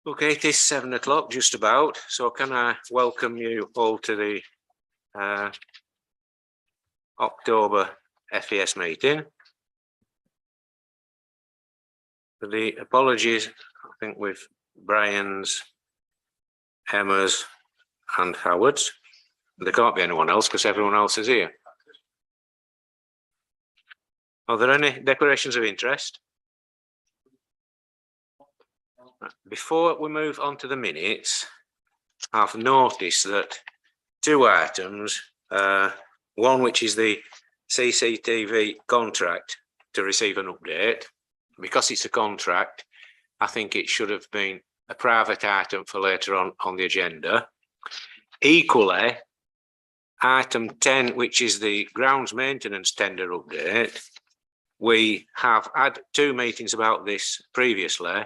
Okay, it is 7 o'clock just about, so can I welcome you all to the October FES meeting. For the apologies, I think with Brian's, Emma's and Howard's. There can't be anyone else because everyone else is here. Are there any declarations of interest? Before we move on to the minutes, I've noticed that 2 items, one which is the CCTV contract to receive an update. Because it's a contract, I think it should have been a private item for later on the agenda. Equally, item 10, which is the grounds maintenance tender update, we have had 2 meetings about this previously,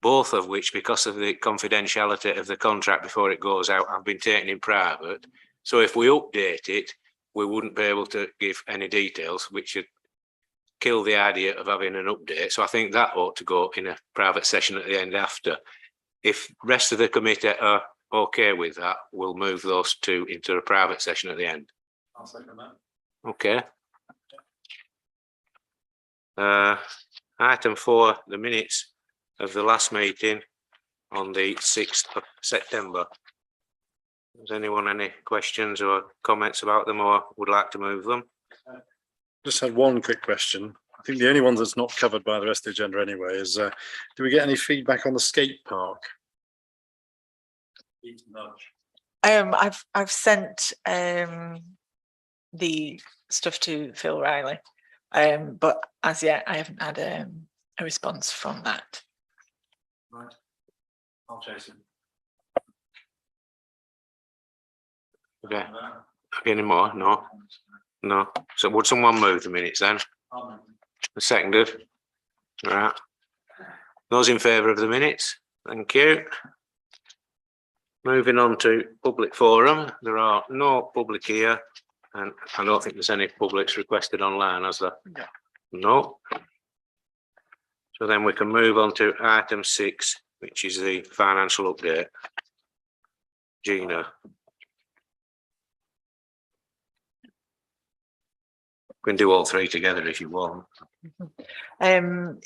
both of which, because of the confidentiality of the contract before it goes out, have been taken in private. So if we update it, we wouldn't be able to give any details, which would kill the idea of having an update. So I think that ought to go in a private session at the end after. If the rest of the committee are okay with that, we'll move those 2 into a private session at the end. I'll second that. Okay. Item 4, the minutes of the last meeting on the 6th of September. Has anyone any questions or comments about them or would like to move them? Just had one quick question. I think the only one that's not covered by the rest of the agenda anyway is, do we get any feedback on the skate park? I've sent the stuff to Phil Riley, but as yet I haven't had a response from that. Right. I'll chase him. Okay. Any more? No. No. So would someone move the minutes then? Seconded. All right. Those in favour of the minutes? Thank you. Moving on to public forum. There are no public here, and I don't think there's any publics requested online, has there? No. So then we can move on to item 6, which is the financial update. Gina. We can do all 3 together if you want.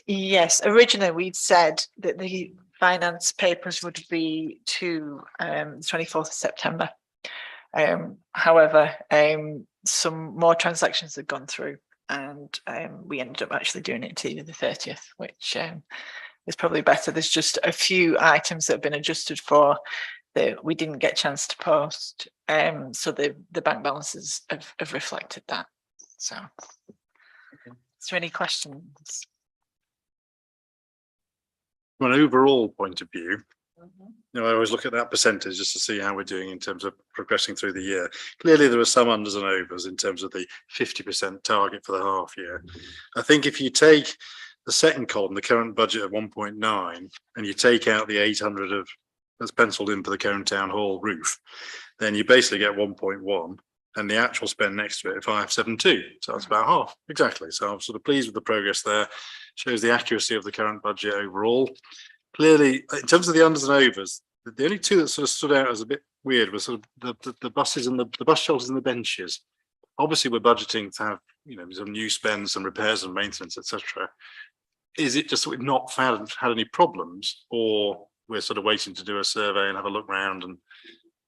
Yes, originally we'd said that the finance papers would be to the 24th of September. However, some more transactions had gone through and we ended up actually doing it to the 30th, which is probably better. There's just a few items that have been adjusted for that we didn't get a chance to post. So the bank balances have reflected that. So, is there any questions? From an overall point of view, you know, I always look at that percentage just to see how we're doing in terms of progressing through the year. Clearly, there are some unders and overs in terms of the 50% target for the half year. I think if you take the second column, the current budget of 1.9, and you take out the 800 of that's penciled in for the current town hall roof, then you basically get 1.1. And the actual spend next to it, 572. So that's about half, exactly. So I'm sort of pleased with the progress there. Shows the accuracy of the current budget overall. Clearly, in terms of the unders and overs, the only 2 that sort of stood out as a bit weird was sort of the buses and the bus shelters and the benches. Obviously, we're budgeting to have, you know, some new spends, some repairs and maintenance, etc. Is it just that we've not had any problems, or we're sort of waiting to do a survey and have a look around and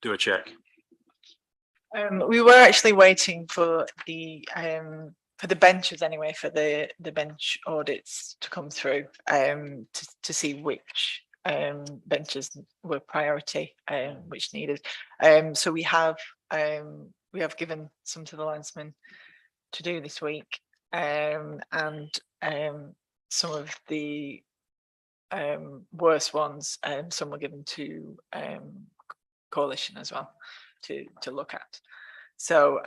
do a check? We were actually waiting for the benches anyway, for the bench audits to come through to see which benches were priority, which needed. So we have given some to the landsmen to do this week, and some of the worst ones, some were given to coalition as well to look at. So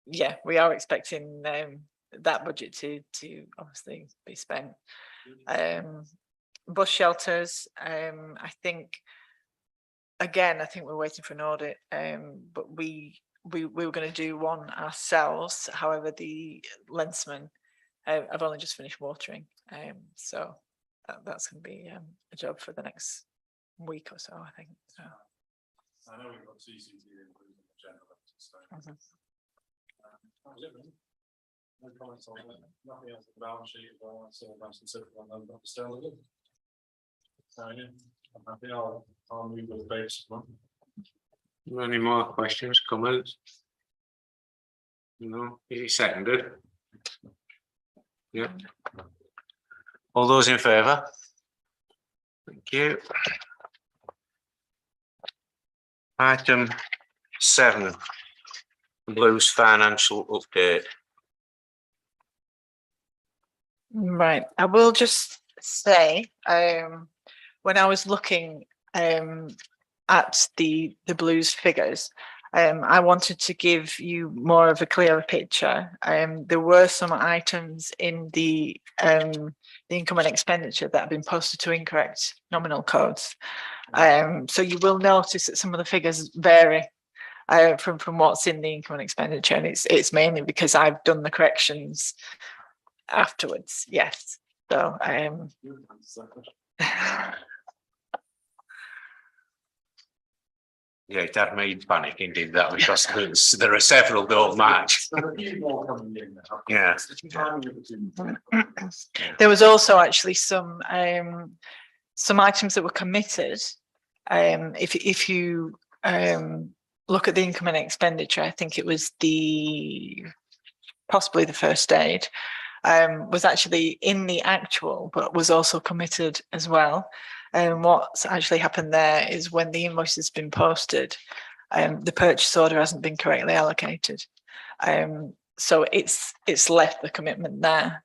yeah, we are expecting that budget to obviously be spent. Bus shelters, I think we're waiting for an audit, but we were going to do one ourselves. However, the lensman I've only just finished watering, so that's going to be a job for the next week or so, I think. So. I know we've got CCTV included in the general, so. Mhm. That was it, really. No comments on that. Nothing else on the balance sheet, well, that's all nice and simple, and then got the style of it. So, yeah, I'm happy, I'll move with the base one. Any more questions, comments? No, is it seconded? Yeah. All those in favour? Thank you. Item 7, Blues financial update. Right, I will just say, when I was looking at the Blues figures, I wanted to give you more of a clearer picture. There were some items in the income and expenditure that have been posted to incorrect nominal codes. So you will notice that some of the figures vary from what's in the income and expenditure, and it's mainly because I've done the corrections afterwards. Yes. So Yeah, it had me panicking, did that, because there are several don't match. Yeah. there was also actually some items that were committed. If you look at the income and expenditure, I think it was possibly the first aid was actually in the actual, but was also committed as well. And what's actually happened there is when the invoice has been posted, the purchase order hasn't been correctly allocated. So it's left the commitment there.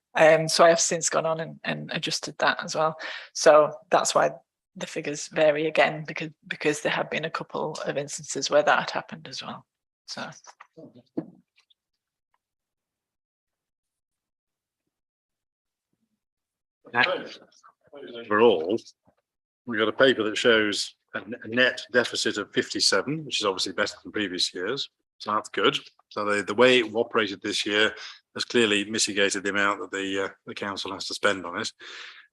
So I have since gone on and adjusted that as well. So that's why the figures vary again, because there have been a couple of instances where that happened as well. So. Overall, we've got a paper that shows a net deficit of 57, which is obviously better than previous years. So that's good. So the way it operated this year has clearly mitigated the amount that the council has to spend on it.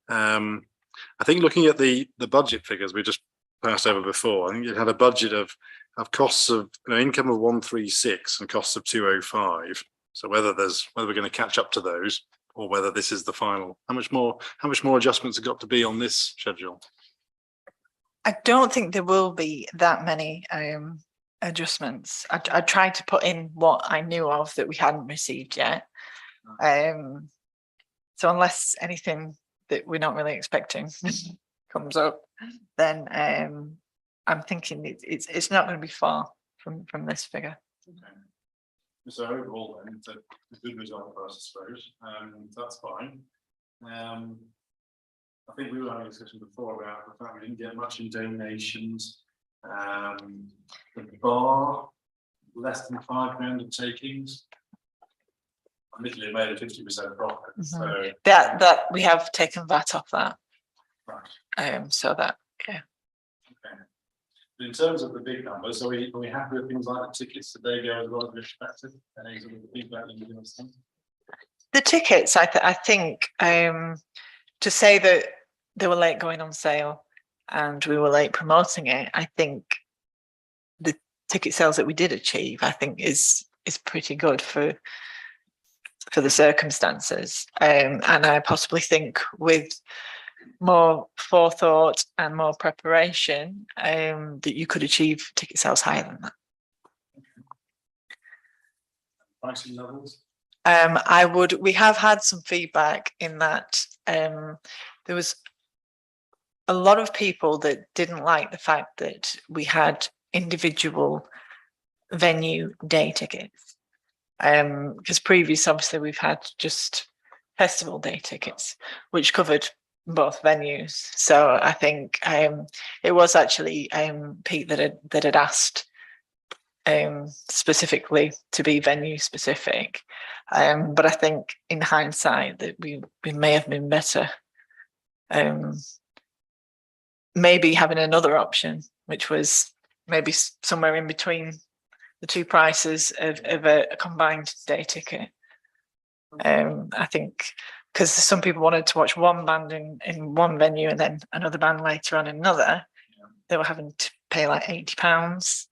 I think looking at the budget figures we just passed over before, I think it had a budget of costs of income of 136 and costs of 205. So whether we're going to catch up to those, or whether this is the final. How much more adjustments have got to be on this schedule? I don't think there will be that many adjustments. I tried to put in what I knew of that we hadn't received yet. So unless anything that we're not really expecting comes up, then I'm thinking it's not going to be far from this figure. Okay. So overall, then, it's a good result for us, I suppose. That's fine. I think we were having a discussion before about the fact we didn't get much in donations. The bar, less than £5 of takings. Admittedly, it made a 50% profit. So that we have taken VAT off that. right. So that Okay. In terms of the big numbers, are we happy with things like the tickets? Did they go as well as we expected? Any sort of feedback you can give us? the tickets, I think to say that they were late going on sale and we were late promoting it, I think the ticket sales that we did achieve, I think is pretty good for the circumstances. And I possibly think with more forethought and more preparation, that you could achieve ticket sales higher than that. Pricing levels? We have had some feedback in that there was a lot of people that didn't like the fact that we had individual venue day tickets. Because previous, obviously, we've had just festival day tickets, which covered both venues. So I think it was actually Pete that had asked specifically to be venue specific. But I think in hindsight that we may have been better. Maybe having another option, which was maybe somewhere in between the two prices of a combined day ticket. I think because some people wanted to watch one band in one venue and then another band later on in another, they were having to pay like £80.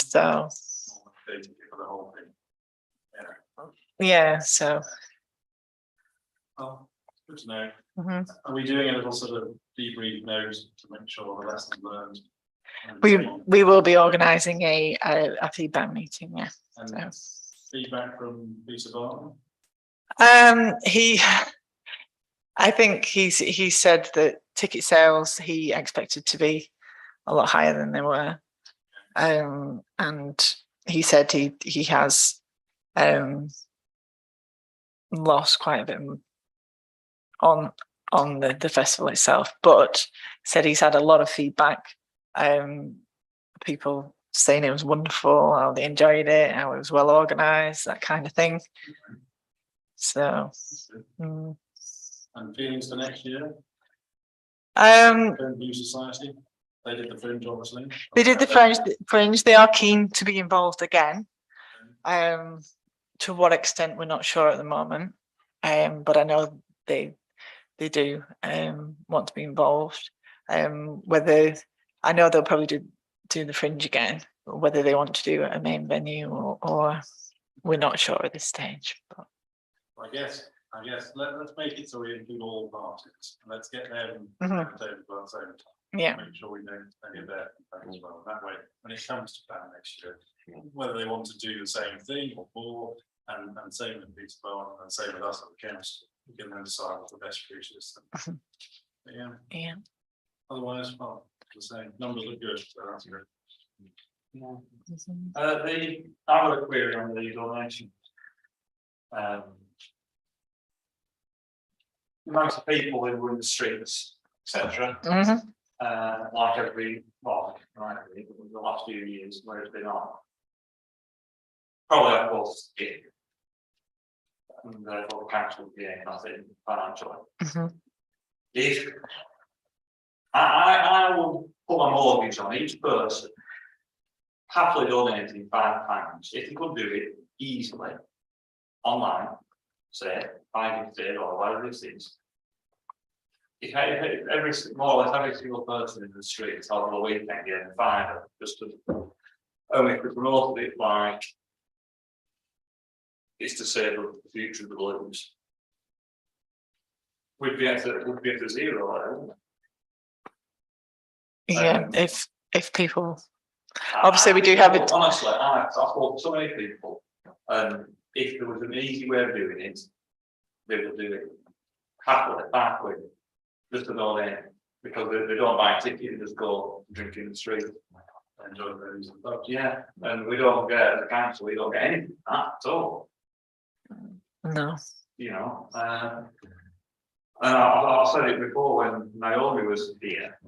So For the whole thing. yeah, so Well, good to know. mhm. Are we doing a little sort of debrief note to make sure the lessons learned? we will be organising a feedback meeting. Yeah. And feedback from Peter Barton? I think he said that ticket sales he expected to be a lot higher than they were, and he said he has lost quite a bit on the festival itself, but said he's had a lot of feedback. People saying it was wonderful, how they enjoyed it, how it was well organised, that kind of thing. So, And feelings for next year? View Society, they did the Fringe, obviously. They did the Fringe. They are keen to be involved again. To what extent we're not sure at the moment, but I know they do want to be involved. Whether I know they'll probably do the Fringe again, but whether they want to do a main venue or we're not sure at this stage. But I guess let's make it so we include all parties. Let's get them Mhm. at the table at the same time. yeah, Make sure we know any of their feedback as well. That way, when it comes to plan next year, whether they want to do the same thing or more, and same with Peter Barton and same with us at the council, we can then decide what the best future is. yeah. Otherwise, well, the same numbers look good, so that's good. Mhm. I have a query on the donation. The amount of people who were in the streets, etc. Mhm. Like the last few years where it's been on. Probably of course it. And therefore the council would be nothing financially. Mhm. If I will put my mortgage on each person happily donating £5 if you could do it easily online, say $5 or whatever it is. If every more or less every single person in the streets over the weekend getting £5, just to only if we promoted it like it's to save the future of the Blues. We'd be at zero there, wouldn't we? Yeah, if people obviously we do have it. Honestly, I've talked to so many people, and if there was an easy way of doing it, they would do it happily, backward, just to donate, because they don't buy a ticket, they just go drink in the street. Enjoy the movies and stuff. Yeah, and we don't get, as a council, we don't get anything from that at all. No. You know, and I've said it before when Naomi was here,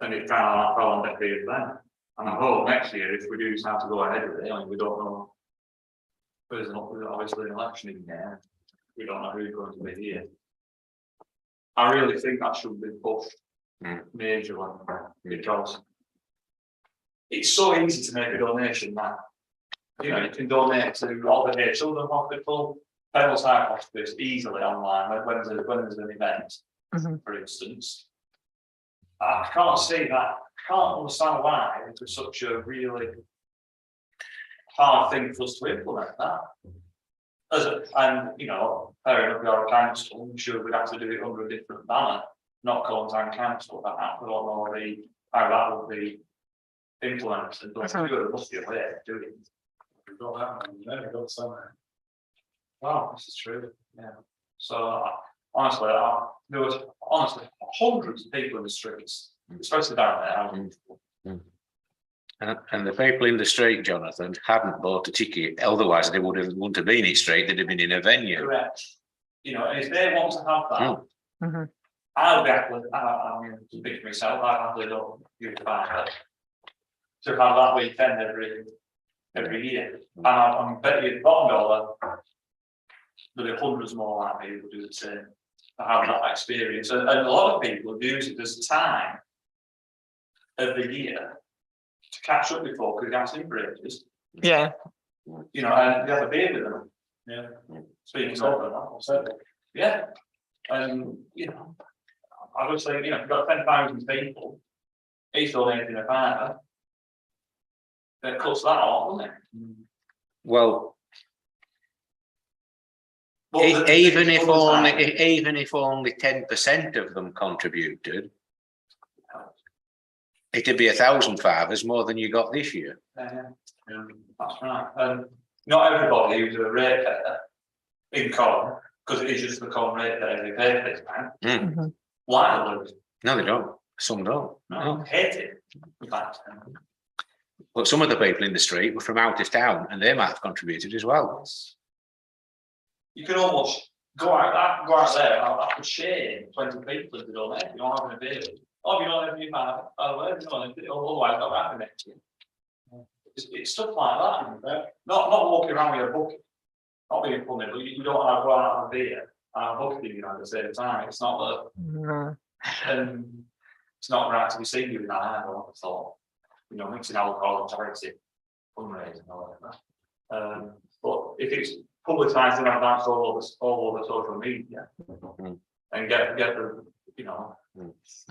and it kind of fell on deaf ears then. And I hope next year, if we do decide to go ahead with it, I mean, we don't know. There's obviously an election in there. We don't know who's going to be here. I really think that should be pushed majorly because it's so easy to make a donation now. You know, you can donate to Alderhay Children's Hospital, Penleside Hospice easily online when there's an event, for instance. I can't see that. I can't understand why it's such a really hard thing for us to implement that. And you know, fair enough, we are a council. I'm sure we'd have to do it under a different banner, not Colne Council. I don't know how that would be implemented, but I'm sure there must be a way of doing it. We've got that one, we've got somewhere. Wow, this is true. Yeah. So honestly, there was hundreds of people in the streets, especially down there. And the people in the street, Jonathan, hadn't bought a ticket. Otherwise, they wouldn't have been in street. They'd have been in a venue. Correct. You know, and if they want to have that, I'll be happily. I mean, to speak for myself, I happily don't use the bank to have that weekend every year. And I'm betting you bottom dollar, there'll be hundreds more like me who do the same. To have that experience, and a lot of people use it as time of the year to catch up before because they haven't seen for ages. Yeah. You know, and they have a beer with them. Yeah. Speaking of that, also, yeah, you know, I would say, you know, if you've got 10,000 people, each donating a fiver. That cuts that off, doesn't it? Well, But even if only 10% of them contributed, it'd be 1,000 fivers more than you got this year. That's right, and not everybody who's a ratepayer in Colne, because it is just the Colne ratepayer they pay for this man, like the lose. No, they don't. Some don't. No, hate it. In fact, But some of the people in the street were from out of town and they might have contributed as well. you can almost go out there after sharing 20 people if they don't make it, you're not having a beer. Oh, you don't have any five, otherwise not happening next year. It's stuff like that, not walking around with a bucket, not being funny, but you don't want to go out and have a beer and have a bucket, you know, at the same time, it's not the, it's not right to be seen doing that, I don't thought, you know, mixing alcohol and charity fundraising or whatever. But if it's publicised in advance all over social media and get the, you know,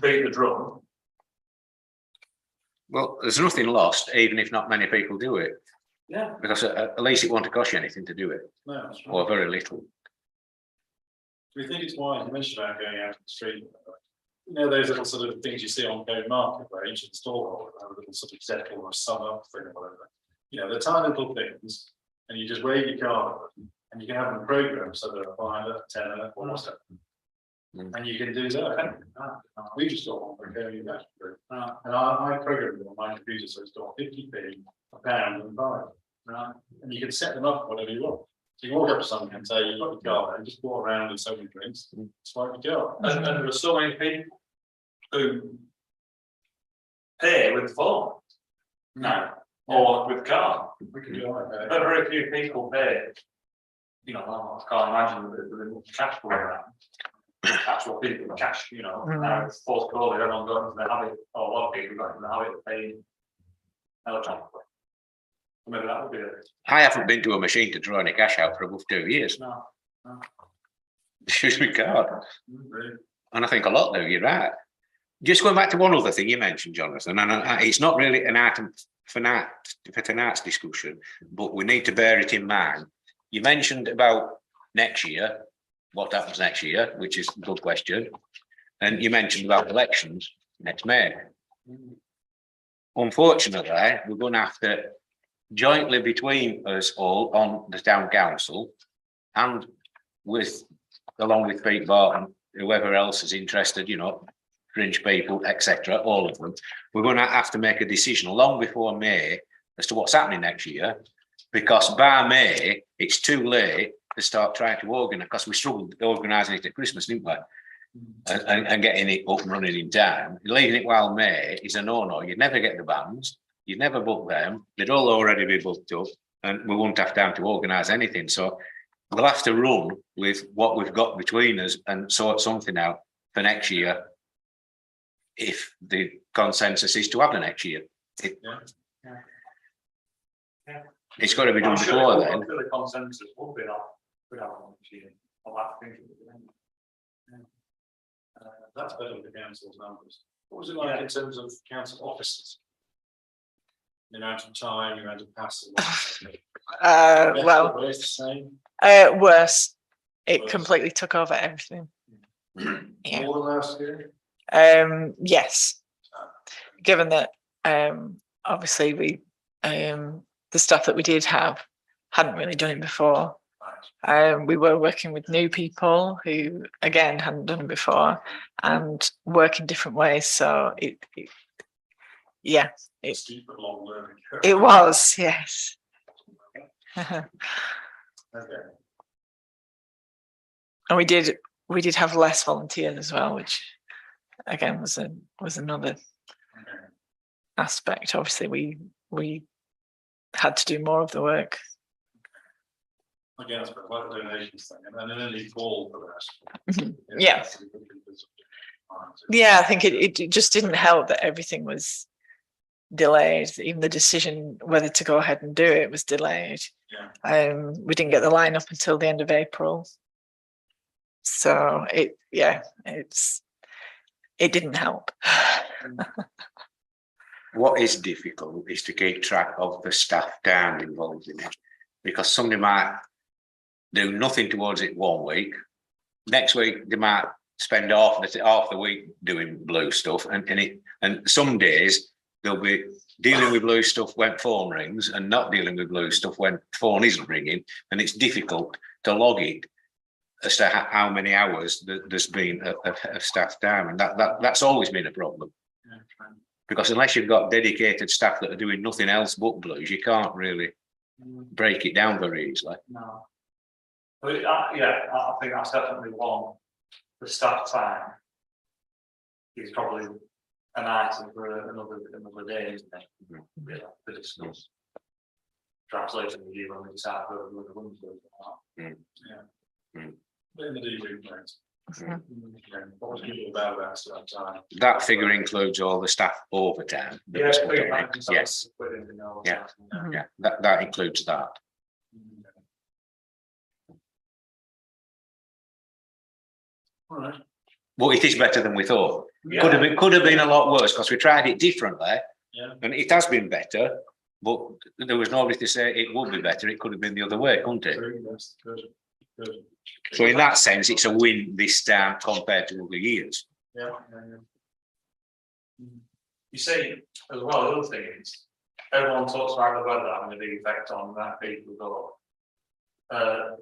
beat the drum. Well, there's nothing lost, even if not many people do it. Yeah. Because at least it won't cost you anything to do it, No, that's right. or very little. Do we think it's wise, you mentioned about going out to the street? You know, those little sort of things you see on Go Market where each of the store have a little sort of settle or a sum up thing or whatever. You know, they're tiny little things and you just wave your card at them and you can have them programmed so they're a fiver, tenner, or whatever. And you can do that. We just got one for going investment group. And I programmed them on my computer so it's got 50p, a pound and five. Right. And you can set them up whatever you want. So you walk up to someone and say, you've got your card and just walk around and sell your drinks, swipe your card. And there are so many people who pay with phone now or with card. We can do like that. But very few people pay. You know, I can't imagine the cash going around. Actual people with cash, you know, now it's post COVID, everyone got into the habit, or a lot of people got into the habit of paying electronically. Maybe that would be it. I haven't been to a machine to draw any cash out for above 2 years. No. Use my card. Really. And I think a lot do, you're right. Just going back to one other thing you mentioned, Jonathan, and it's not really an item for tonight's discussion, but we need to bear it in mind. You mentioned about next year, what happens next year, which is a good question. And you mentioned about elections next May. Unfortunately, we're going to have to jointly between us all on the town council and along with Pete Barton, whoever else is interested, you know, fringe people, etc., all of them, we're going to have to make a decision long before May as to what's happening next year, because by May, it's too late to start trying to organise, because we struggled organising it at Christmas, didn't we? And getting it up and running in time. Leaving it while May is a no-no. You'd never get the bands, you'd never book them, they'd all already be booked up, and we won't have time to organise anything. So we'll have to run with what we've got between us and sort something out for next year, if the consensus is to have the next year. It's got to be done before then. I'm sure the consensus will be on that thinking. That's better with the council's numbers. What was it like in terms of council officers? The amount of time, the amount of passing? Well, It's the same. worse. It Worse. completely took over everything. Yeah. More than last year? Yes. Given that obviously we the stuff that we did have hadn't really done it before. We were working with new people who again hadn't done it before and work in different ways. So Steep but long learning curve. it was, yes. Okay. And we did have less volunteers as well, which again was another aspect. Obviously we had to do more of the work. Again, it's quite a donations thing, and then only fall for that. Yeah. Yeah, I think it just didn't help that everything was delayed. Even the decision whether to go ahead and do it was delayed. Yeah. We didn't get the line up until the end of April. So it didn't help. What is difficult is to keep track of the staff down involved in it, because somebody might do nothing towards it 1 week. Next week they might spend half the week doing blue stuff, and some days they'll be dealing with blue stuff when phone rings, and not dealing with blue stuff when phone isn't ringing, and it's difficult to log it as to how many hours there's been a staff down, and that's always been a problem. Because unless you've got dedicated staff that are doing nothing else but blues, you can't really break it down very easily. No. But I think that's definitely one. The staff time is probably an item for another day, isn't it? Yeah, to discuss. Translation with you when we decide whether we're going to do it. In the debrief, right? What was good about that time? That figure includes all the staff overtime. that was put on it. Yes, Yeah. yeah, that includes that. All right. But it is better than we thought. Yeah. Could have been a lot worse because we tried it differently, Yeah. and it has been better. But there was nobody to say it would be better. It could have been the other way, couldn't it? True, yes, good. So in that sense, it's a win this time compared to other years. Yeah. You see, as well, the other thing is, everyone talks about the weather having a big effect on that people go.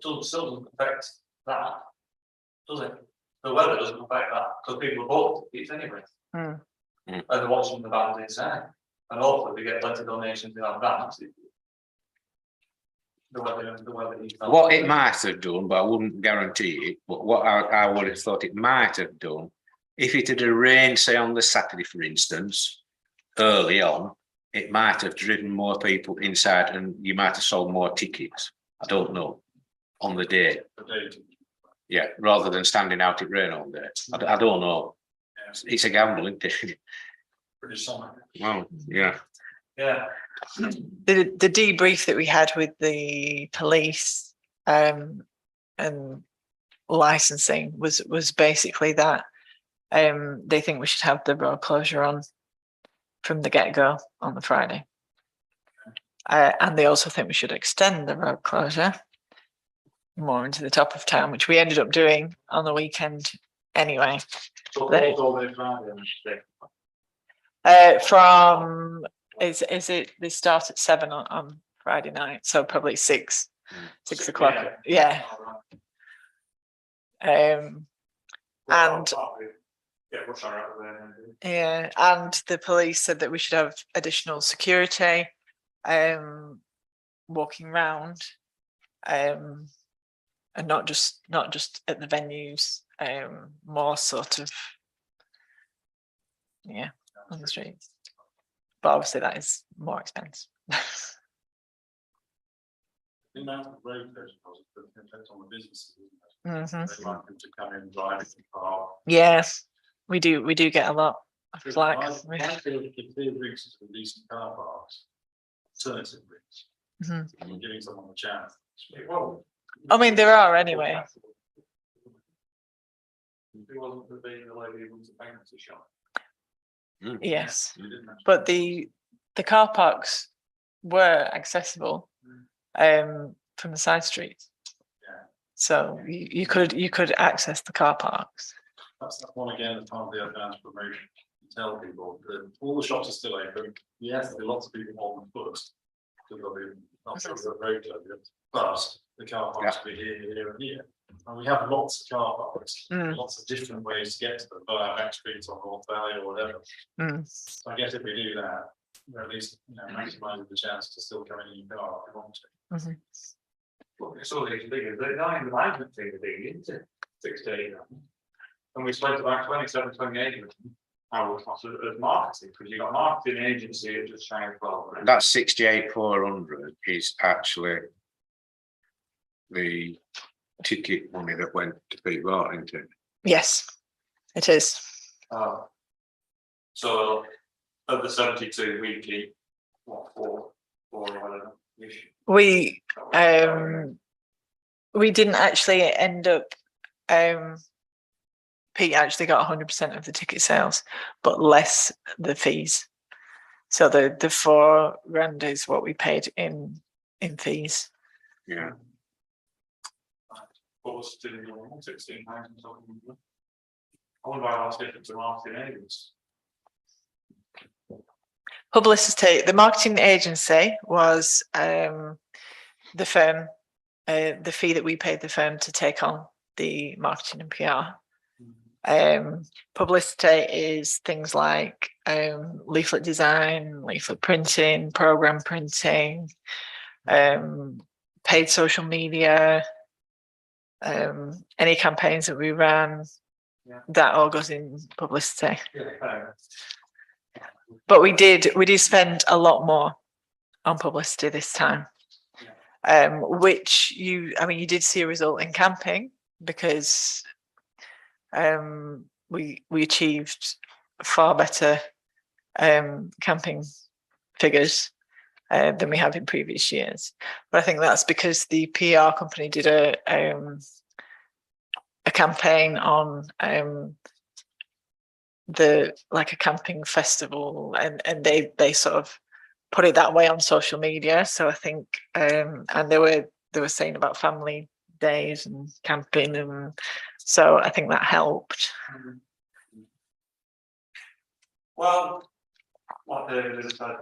Still doesn't affect that, does it? The weather doesn't affect that, because people bought tickets anyway. Mm. And they're watching the band inside, and hopefully they get plenty of donations in advance. The weather. What it might have done, but I wouldn't guarantee it, but what I would have thought it might have done, if it had rained, say on the Saturday, for instance, early on, it might have driven more people inside and you might have sold more tickets. I don't know, on the day. Yeah, rather than standing out in rain all day. I don't know. It's a gamble, isn't it? Pretty solid. Well, yeah. Yeah. The debrief that we had with the police and licensing was basically that they think we should have the road closure on from the get-go on the Friday, and they also think we should extend the road closure more into the top of town, which we ended up doing on the weekend anyway. So They- all day Friday, and From is it they start at 7 on Friday night, so probably 6 o'clock. Yeah. And rush hour out there. yeah, and the police said that we should have additional security, walking around, and not just at the venues, more sort of, yeah, on the streets. But obviously that is more expensive. The amount of road closure costs put an effect on the businesses, isn't it? Mhm. They like them to come in, drive in, park. Yes, we do get a lot of flack. I feel if there routes to decent car parks, alternative routes, Mhm. giving someone a chance. Well, I mean, there are anyway. it wasn't the being the lady who was a fancy shop. Yes, You didn't actually- but the car parks were accessible from the side streets. Yeah. So you could access the car parks. That's one again, as part of the advanced promotion. Tell people that all the shops are still open. Yes, there'll be lots of people on foot. Because they'll be not sure the road closure, but the car parks will be here and here. And we have lots of car parks, lots of different ways to get to them, via back streets or North Valley or whatever. So I guess if we do that, we're at least maximising the chance to still come in your car if you want to. Well, it's all these figures, they're not even management fee big, isn't it? 6 to 8. And we spent about 27, 28 hours as marketing, because you've got marketing agency at just shy of 12. right? That 68,400 is actually the ticket money that went to Pete Bart, isn't it? Yes, it is. So of the 72, we keep, what, four or whatever. We didn't actually end up, Pete actually got 100% of the ticket sales, but less the fees. So the £4,000 is what we paid in fees. Yeah. Publicity, 16,000 something. I wonder why that's different to marketing agents. Publicity, the marketing agency was the firm, the fee that we paid the firm to take on the marketing and PR. Publicity is things like leaflet design, leaflet printing, program printing, paid social media, any campaigns that we ran, that all goes in publicity. But we did spend a lot more on publicity this time, which you did see a result in camping, because we achieved far better camping figures than we have in previous years. But I think that's because the PR company did a campaign on a camping festival, and they sort of put it that way on social media. So I think and they were saying about family days and camping, and so I think that helped. Well, what David has said,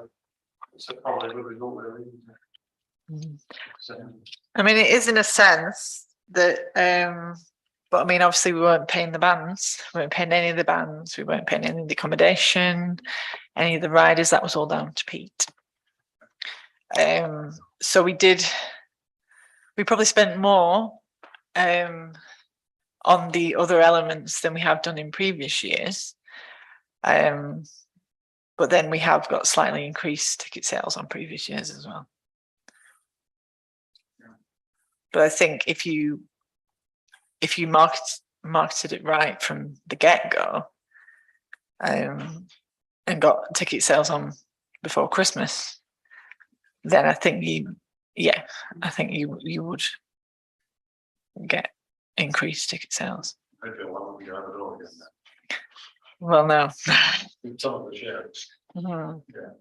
it's probably a good result, really, isn't it? So, I mean, it is in a sense that but I mean, obviously we weren't paying the bands, we weren't paying any of the bands, we weren't paying any of the accommodation, any of the riders. That was all down to Pete. So we probably spent more on the other elements than we have done in previous years. But then we have got slightly increased ticket sales on previous years as well. But I think if you marketed it right from the get-go, and got ticket sales on before Christmas, then I think you would get increased ticket sales. Maybe I won't go over it all again then. Well, no. Some of the shares. Mhm. Yeah.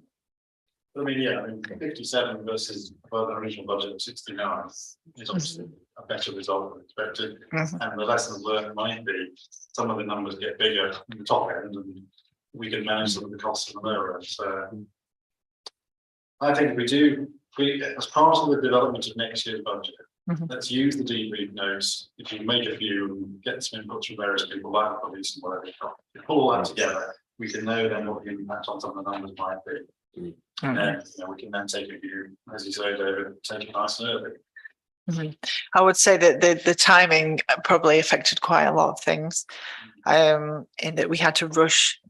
I mean, 57 versus above the original budget of 69 is obviously a better result than expected. Mhm. And the lessons learned might be some of the numbers get bigger in the top end, and we can manage some of the costs on the lower end. So I think as part of the development of next year's budget, Mhm. let's use the debrief notes. If you make a few, get some input from various people, like police and whatever, you pull all that together, we can know then what the impact on some of the numbers might be. And then, we can then take a view, as you say, David, take it nice and early. Mhm. I would say that the timing probably affected quite a lot of things, in that we had to rush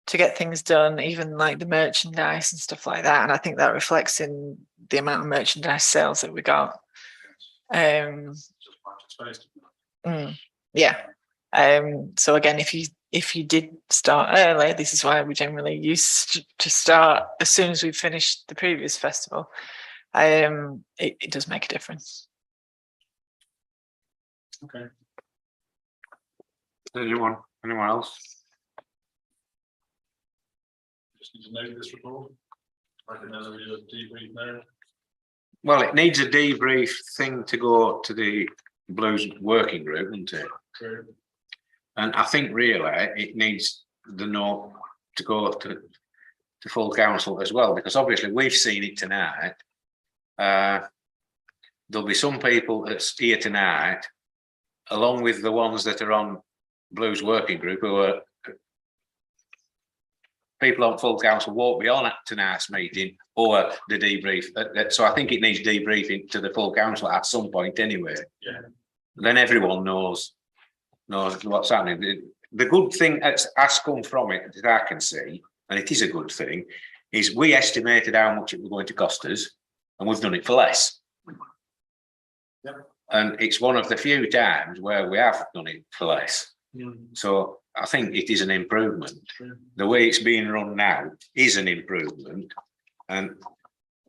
to get things done, even like the merchandise and stuff like that. And I think that reflects in the amount of merchandise sales that we got. Just quite exposed. Yeah. So again, if you did start early, this is why we generally used to start as soon as we finished the previous festival. It does make a difference. Okay. Anyone else? Just need to note this report. I can then do a debrief now. Well, it needs a debrief thing to go to the Blues working group, doesn't it? True. And I think really it needs the note to go to full council as well, because obviously we've seen it tonight. There'll be some people that's here tonight, along with the ones that are on Blues working group, who are people on full council won't be on at tonight's meeting or the debrief. So I think it needs debriefing to the full council at some point anyway. Yeah. Then everyone knows what's happening. The good thing that's has come from it that I can see, and it is a good thing, is we estimated how much it was going to cost us, and we've done it for less. Yep. And it's one of the few times where we have done it for less. So I think it is an improvement. The way it's being run now is an improvement. And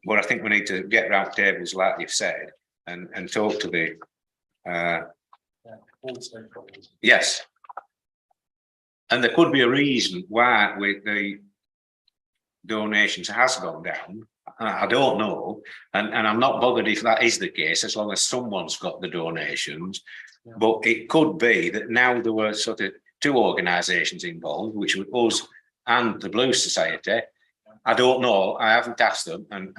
but I think we need to get round tables, like you've said, and talk to the yes. And there could be a reason why with the donations has gone down. I don't know, and I'm not bothered if that is the case, as long as someone's got the donations. Yeah. But it could be that now there were sort of two organisations involved, which were us and the Blue Society. I don't know. I haven't asked them, and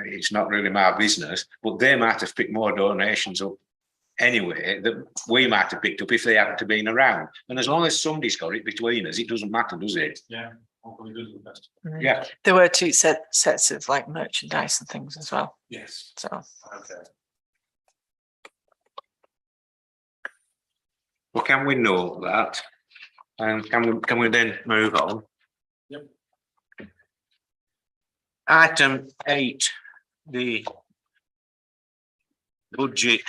it's not really my business. But they might have picked more donations up anyway that we might have picked up if they hadn't been around. And as long as somebody's got it between us, it doesn't matter, does it? Yeah. Hopefully do the best. Yeah. There were two sets of like merchandise and things as well. Yes. So Okay. Well, can we know that? And can we then move on? Yep. Item 8, the budget.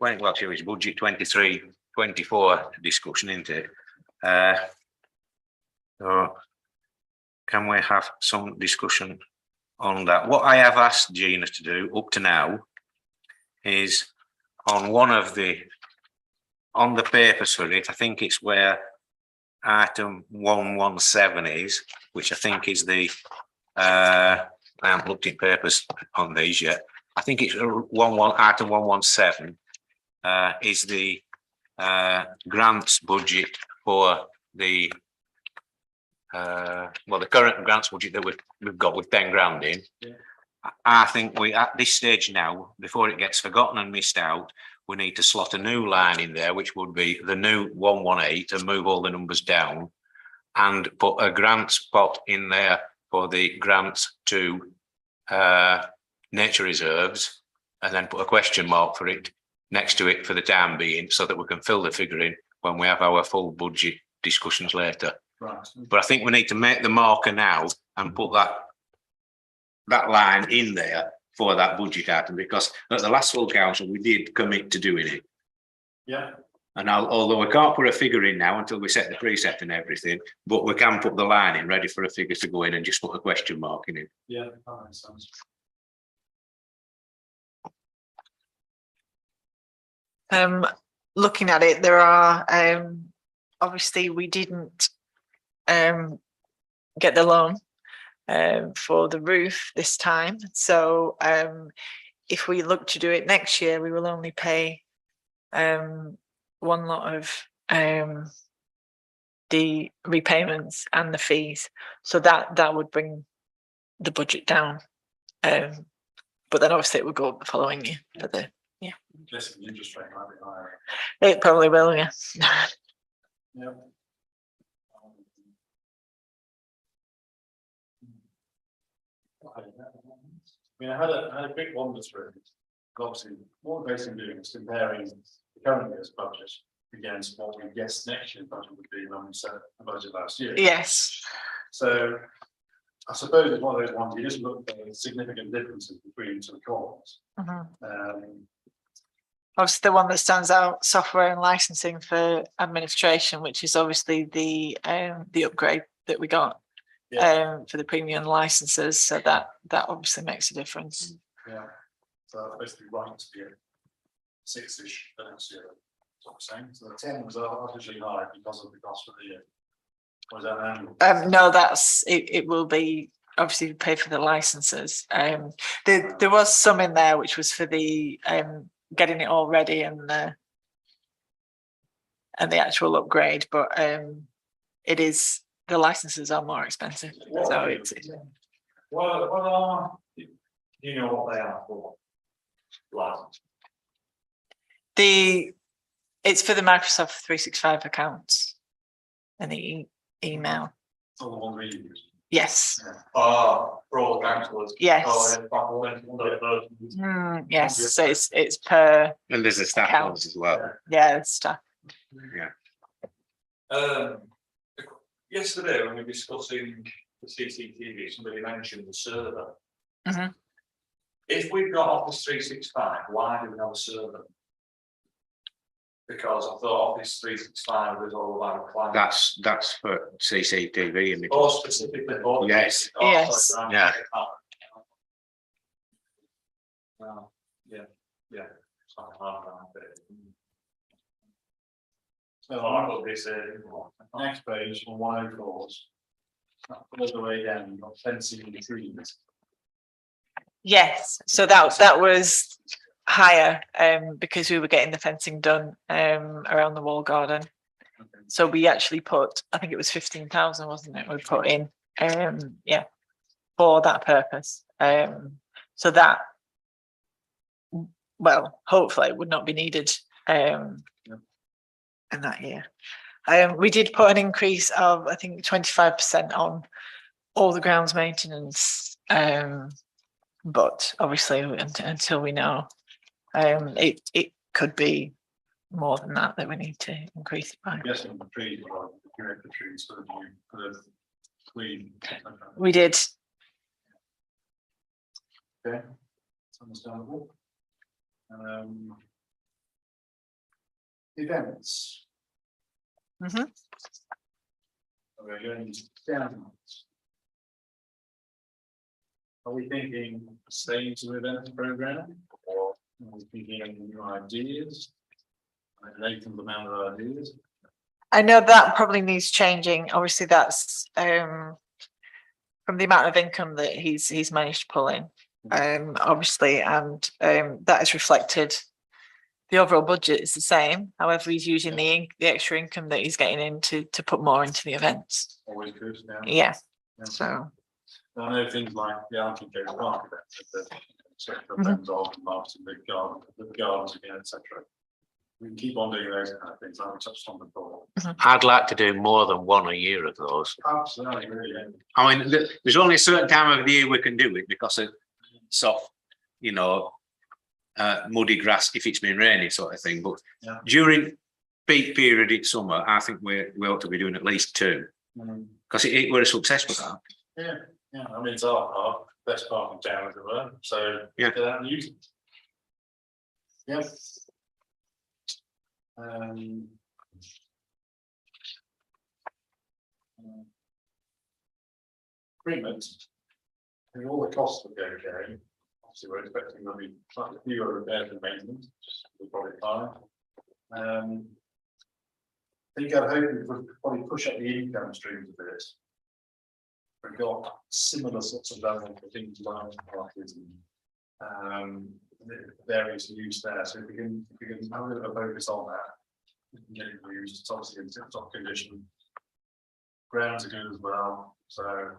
Well, actually, it's budget 23-24 discussion, isn't it? So can we have some discussion on that? What I have asked Gina to do up to now is on one of the on the papers for it, I think it's where item 117 is, which I think is the I haven't looked at papers on these yet. I think it's item 117 is the grants budget for the well, the current grants budget that we've got with 10 grand in. Yeah. I think we at this stage now, before it gets forgotten and missed out, we need to slot a new line in there, which would be the new 118, and move all the numbers down, and put a grants pot in there for the grants to nature reserves, and then put a question mark for it next to it for the time being, so that we can fill the figure in when we have our full budget discussions later. Right. But I think we need to make the marker now and put that line in there for that budget item, because at the last full council we did commit to doing it. Yeah. And although we can't put a figure in now until we set the precept and everything, but we can put the line in ready for a figure to go in and just put a question mark in it. Yeah. That makes sense. looking at it, there are obviously we didn't get the loan for the roof this time. So if we look to do it next year, we will only pay one lot of the repayments and the fees. So that would bring the budget down. But then obviously it would go up the following year for the Guessing the interest rate might be higher. it probably will, yeah. Yeah. I mean, I had a quick wander through. Obviously, what we're basically doing is comparing the current year's budget against what we guessed next year's budget would be when we set the budget last year. Yes. So I suppose it's one of those ones you just look for significant differences between two columns. Obviously, the one that stands out, software and licensing for administration, which is obviously the upgrade that we got for the premium licenses. So that obviously makes a difference. Yeah. So that's basically right to be a 6-ish for next year. That's what I'm saying. So the 10 was artificially high because of the cost of the year. Was that annual? No, that's it will be obviously pay for the licenses. There was some in there which was for the getting it all ready and the actual upgrade, but it is the licenses are more expensive. So it's Well, do you know what they are for? License. It's for the Microsoft 365 accounts and the email. All the one we use. Yes. For all councillors. Yes. Yes. So it's per And there's the staff Account. ones as well. stuff. Yesterday when we were discussing the CCTV, somebody mentioned the server. Mhm. If we've got Office 365, why do we have a server? Because I thought Office 365 was all about climate. That's for CCTV images. Or specifically. for- Yes. Oh, Yes. sorry, Yeah. Yeah, yeah. Something like that. So Oh, I got this, next page on 104s. All the way down, you've got fencing and trees. Yes, so that was higher, because we were getting the fencing done, around the wall garden. Okay. So we actually put, I think it was 15,000, wasn't it? We put in, yeah, for that purpose. So that, well, hopefully it would not be needed, in that year. We did put an increase of, I think, 25% on all the grounds maintenance. But obviously until we know, it could be more than that we need to increase it by. I'm guessing the trees are the trees for the clean. We did. Okay, it's understandable. Events. Mhm. We're going down. Are we thinking staying to the events program, or are we thinking of new ideas? Nathan's amount of ideas. I know that probably needs changing. Obviously, that's from the amount of income that he's managed to pull in. Obviously, and that is reflected. The overall budget is the same. However, he's using the extra income that he's getting in to put more into the events. Always good. Yeah. Yeah. So I know things like the Archangel Park event, the Mhm. friends of Martin, the gardens again, etc. We can keep on doing those kind of things, like we touched on before. I'd like to do more than one a year of those. Absolutely, really. I mean, there's only a certain time of the year we can do it because of soft, muddy grass if it's been raining sort of thing. But Yeah. during peak period in summer, I think we ought to be doing at least two because it were a successful. Yeah, I mean, it's our park, best park in town, as it were, so Yeah. get out and use it. Yep. Agreement. And all the costs will go okay. Obviously, we're expecting there'll be slightly fewer repairs and maintenance, just we'll probably fine. I think I'd hope we would probably push up the income streams a bit. We've got similar sorts of level for things like parties and various use there. So if we can have a bit of a focus on that, we can get it used. It's obviously in tip-top condition. Grounds are good as well, so.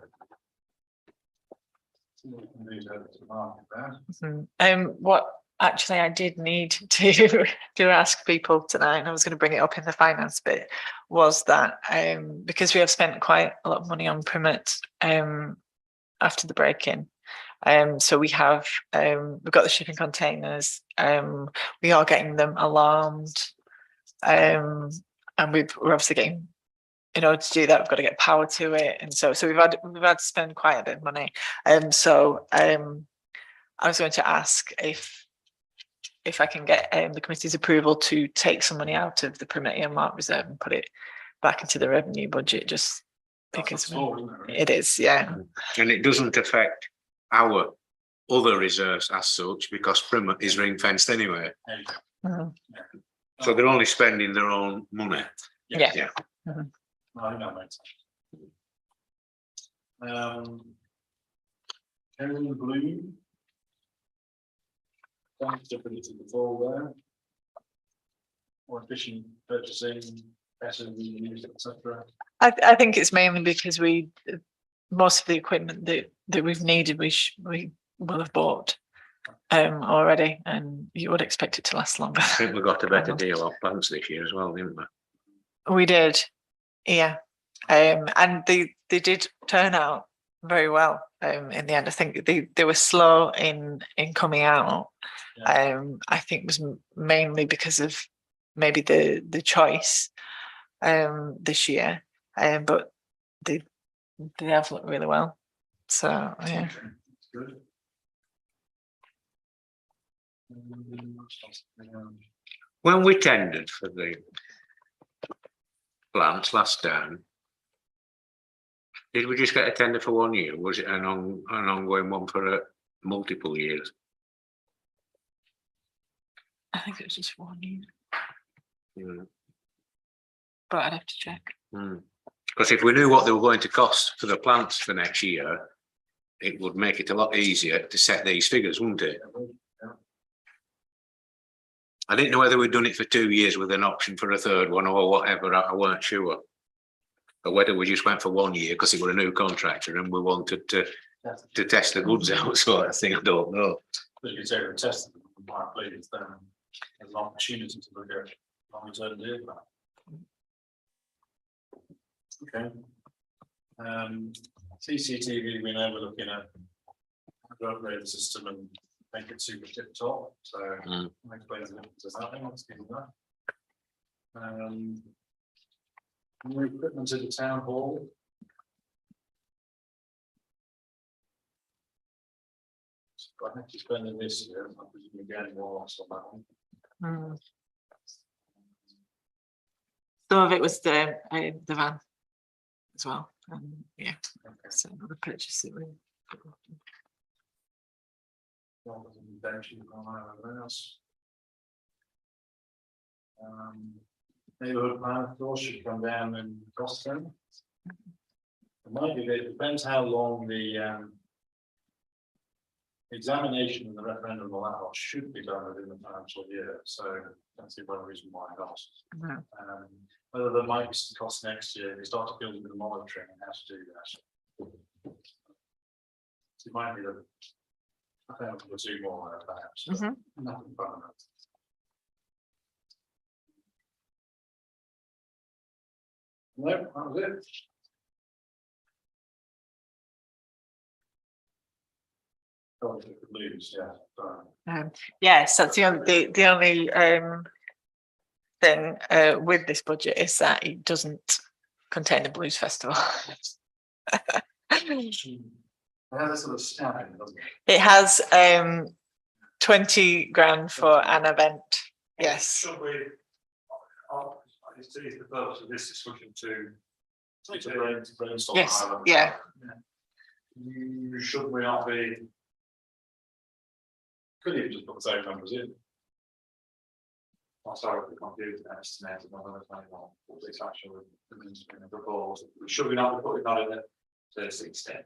See what we can do to market that. what actually I did need to ask people tonight, and I was going to bring it up in the finance bit, was that because we have spent quite a lot of money on permits after the break-in. So we have we've got the shipping containers, we are getting them alarmed, and we're obviously getting, in order to do that, we've got to get power to it, and so we've had to spend quite a bit of money. So I was going to ask if I can get the committee's approval to take some money out of the permit earmark reserve and put it back into the revenue budget, just because it is, yeah. And it doesn't affect our other reserves as such because Plymouth is ring fenced anyway. Mhm. So they're only spending their own money. Yeah. Yeah. Mhm. I think that makes sense. Karen Bloom. Thanks to put it in the fall there. More efficient purchasing, better reuse, etc. I think it's mainly because most of the equipment that we've needed, we will have bought already, and you would expect it to last longer. I think we got a better deal on plants this year as well, didn't we? We did, yeah, and they did turn out very well. In the end, I think they were slow in coming out. I think it was mainly because of maybe the choice this year, but they have looked really well. So yeah. Good. When we tendered for the plants last time, did we just get a tender for 1 year? Was it an ongoing one for multiple years? I think it was just 1 year, Mm. but I'd have to check. Because if we knew what they were going to cost for the plants for next year, it would make it a lot easier to set these figures, wouldn't it? I didn't know whether we'd done it for 2 years with an option for a third one or whatever. I weren't sure. But whether we just went for 1 year because it was a new contractor and we wanted to test the goods out, sort of thing, I don't know. But you say we tested them, might please, then there's an opportunity to look at long-term deal plan. Okay. CCTV, we know we're looking at to upgrade the system and make it super tip top, so that explains the difference of that. Let's give you that. New equipment to the town hall. I think you're spending this year, I presume you're getting more on that one. Some of it was the van as well. Yeah, so the purchase that we. Neighborhood plan, of course, should come down in cost then. It might be, it depends how long the examination and the referendum will allow should be done within the financial year, so that's the one reason why not. No. Whether there might be some costs next year, we start to build a bit of monitoring and how to do that. So it might be that I think we'll do more perhaps, but nothing fundamental. No, that was it. Oh, if you could lose, yeah. Sorry. Yes, that's the only thing with this budget is that it doesn't contain the Blues Festival. It has a sort of stamp in it, doesn't it? It has 20 grand for an event. Yes. Should we? It's the purpose of this discussion to Brainstorm. Yes, how that- yeah. Should we not be? Could even just put the same numbers in. I'm sorry, the computer estimated on what this actually proposed. Should we not be putting that in it to 16?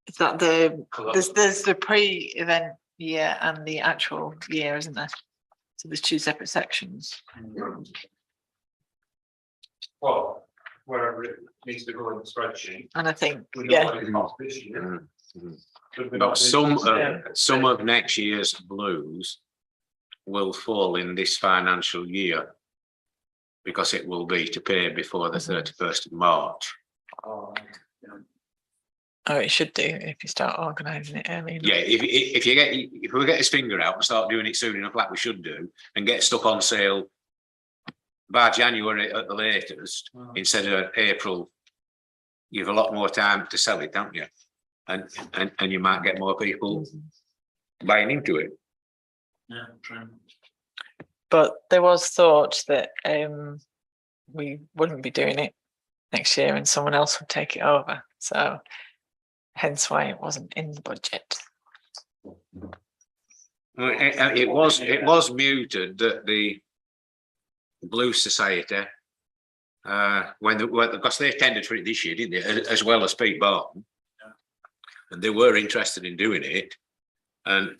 Is that there's the pre-event year and the actual year, isn't there? So there's two separate sections. Well, wherever it needs to go in the spreadsheet. And I think, We know yeah, what it costs this year. Should we But not be- some of next year's blues will fall in this financial year because it will be to pay before the 31st of March. Oh, oh, it should do if you start organising it early enough. Yeah, if we get his finger out and start doing it soon enough, like we should do, and get stuff on sale by January at the latest, instead of April, you've a lot more time to sell it, don't you? And you might get more people buying into it. Yeah, true. But there was thought that we wouldn't be doing it next year and someone else would take it over. So hence why it wasn't in the budget. It was muted that the Blue Society, because they tendered for it this year, didn't they, as well as Pete Barton, and they were interested in doing it, and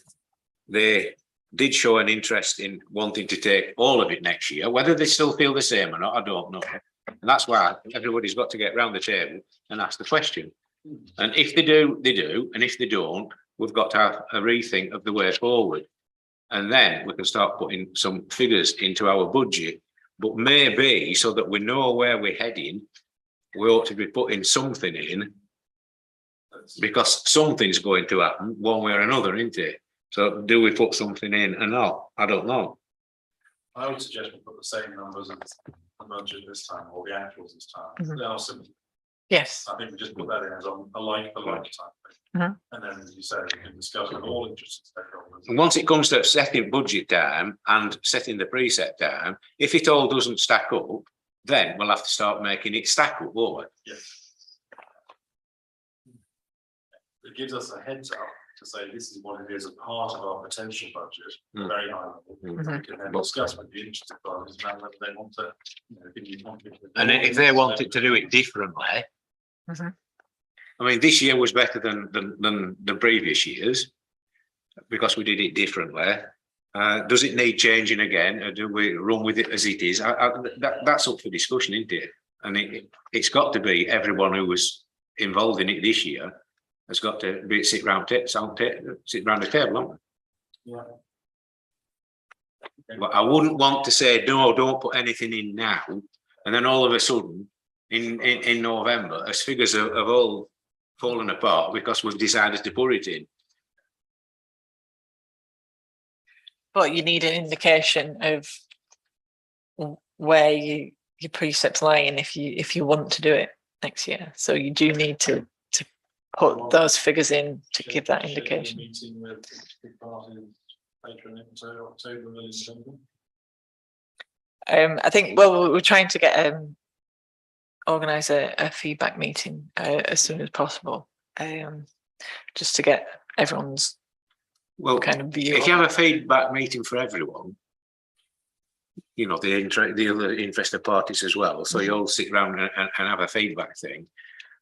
they did show an interest in wanting to take all of it next year. Whether they still feel the same or not, I don't know, and that's why everybody's got to get round the table and ask the question. And if they do, they do, and if they don't, we've got to have a rethink of the way forward, and then we can start putting some figures into our budget. But maybe so that we know where we're heading, we ought to be putting something in, because something's going to happen one way or another, isn't it? So do we put something in or not? I don't know. I would suggest we put the same numbers as the budget this time, or the actuals this time. They are simple. Yes. I think we just put that in as a like for like type thing. And then, as you say, we can discuss with all interested stakeholders And once it comes to setting budget time and setting the preset time, if it all doesn't stack up, then we'll have to start making it stack up, won't we? It gives us a heads up to say this is what it is as part of our potential budget, very high level. We can then discuss with the interested parties about whether they want to, give you conflict with And them. if they wanted to do it differently, Mhm. I mean, this year was better than the previous years because we did it differently. Does it need changing again, or do we run with it as it is? That's up for discussion, isn't it? And it's got to be everyone who was involved in it this year has got to be sit round the table, haven't we? Yeah. But I wouldn't want to say, no, don't put anything in now. And then all of a sudden, in November, as figures have all fallen apart because we've decided to put it in. But you need an indication of where your precepts lying if you want to do it next year. So you do need to put those figures in to give that indication. Meeting with the parties later in October, early November. I think, well, we're trying to get organise a feedback meeting as soon as possible, just to get everyone's kind of view. If you have a feedback meeting for everyone, the other interested parties as well, so you all sit around and have a feedback thing.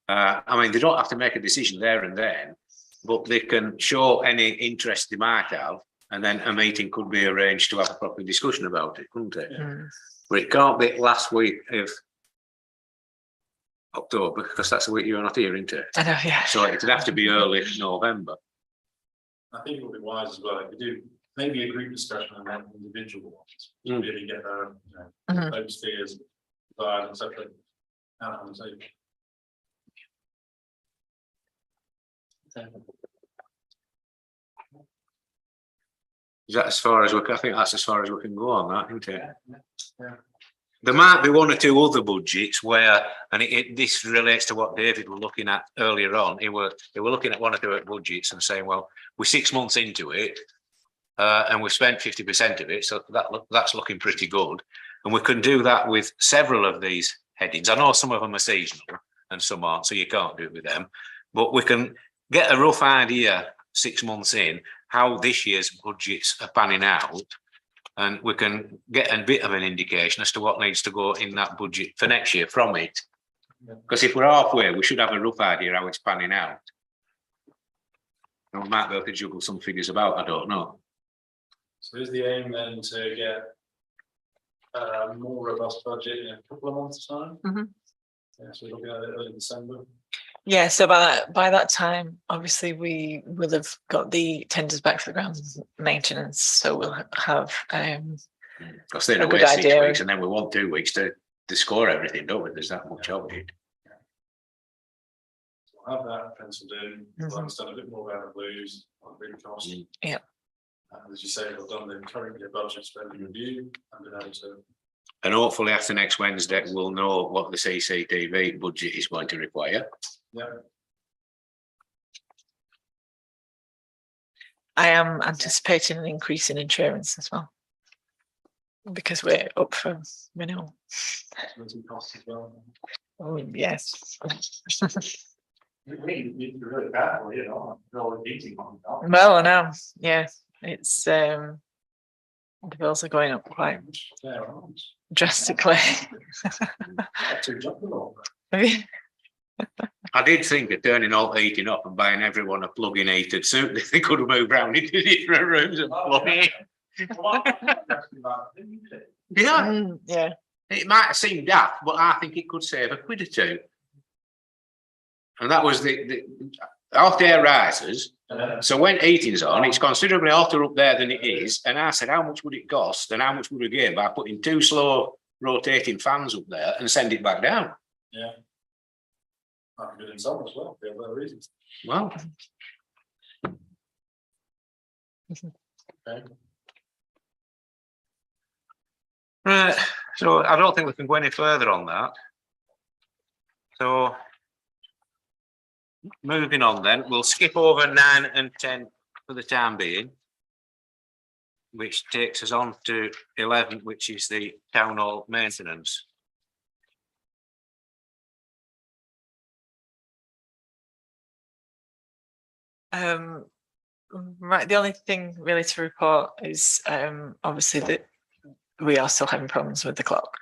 I mean, they don't have to make a decision there and then, but they can show any interest they might have, and then a meeting could be arranged to have a proper discussion about it, couldn't it? Mm. But it can't be last week of October, because that's the week you're not here, isn't it? I know, yeah. So it'd have to be early November. I think it would be wise as well, if we do maybe a group discussion and then individual ones, to really get their, Mhm. those fears, desires, etc. out on the table. Is that as far as I think that's as far as we can go on that, isn't it? Yeah. There might be one or two other budgets where, and this relates to what David was looking at earlier on. They were looking at one or two budgets and saying, well, we're 6 months into it, and we've spent 50% of it, so that's looking pretty good. And we can do that with several of these headings. I know some of them are seasonal and some aren't, so you can't do it with them. But we can get a rough idea 6 months in how this year's budgets are panning out. And we can get a bit of an indication as to what needs to go in that budget for next year from it. Because if we're halfway, we should have a rough idea how it's panning out. And we might be able to juggle some figures about, I don't know. So is the aim then to get a more robust budget in a couple of months' time? Mhm. Yeah, so we're looking at it early December. Yeah, so by that time, obviously we will have got the tenders back for the grounds maintenance, so we'll have Because then A we good wait 6 idea. weeks and then we want 2 weeks to score everything, don't we? There's that much of it. We'll have that penciled in, we'll Mhm. understand a bit more about the blues, what it really costs. Yeah. As you say, we've done the current year budget spending review and been able to. And hopefully after next Wednesday, we'll know what the CCTV budget is going to require. Yeah. I am anticipating an increase in insurance as well, because we're up for renewal. Some costs as well. Oh, yes. We need to be really careful, all the heating on. Well, I know, yeah, it's the bills are going up quite Yeah, right. drastically. Too jumpable. I did think of turning all the heating up and buying everyone a plug-in heated suit. They could move around into different rooms and plug it in. Yeah, Mm, yeah, it might seem daft, but I think it could save a quid or two. And that was the hot air rises. So when heating's on, it's considerably hotter up there than it is. And I said, how much would it cost? And how much would we gain by putting 2 slow rotating fans up there and send it back down? Yeah. Might be good in summer as well, for other reasons. Well, Okay. right. So I don't think we can go any further on that. So moving on then, we'll skip over 9 and 10 for the time being. which takes us on to 11, which is the town hall maintenance. Right, the only thing really to report is obviously that we are still having problems with the clock.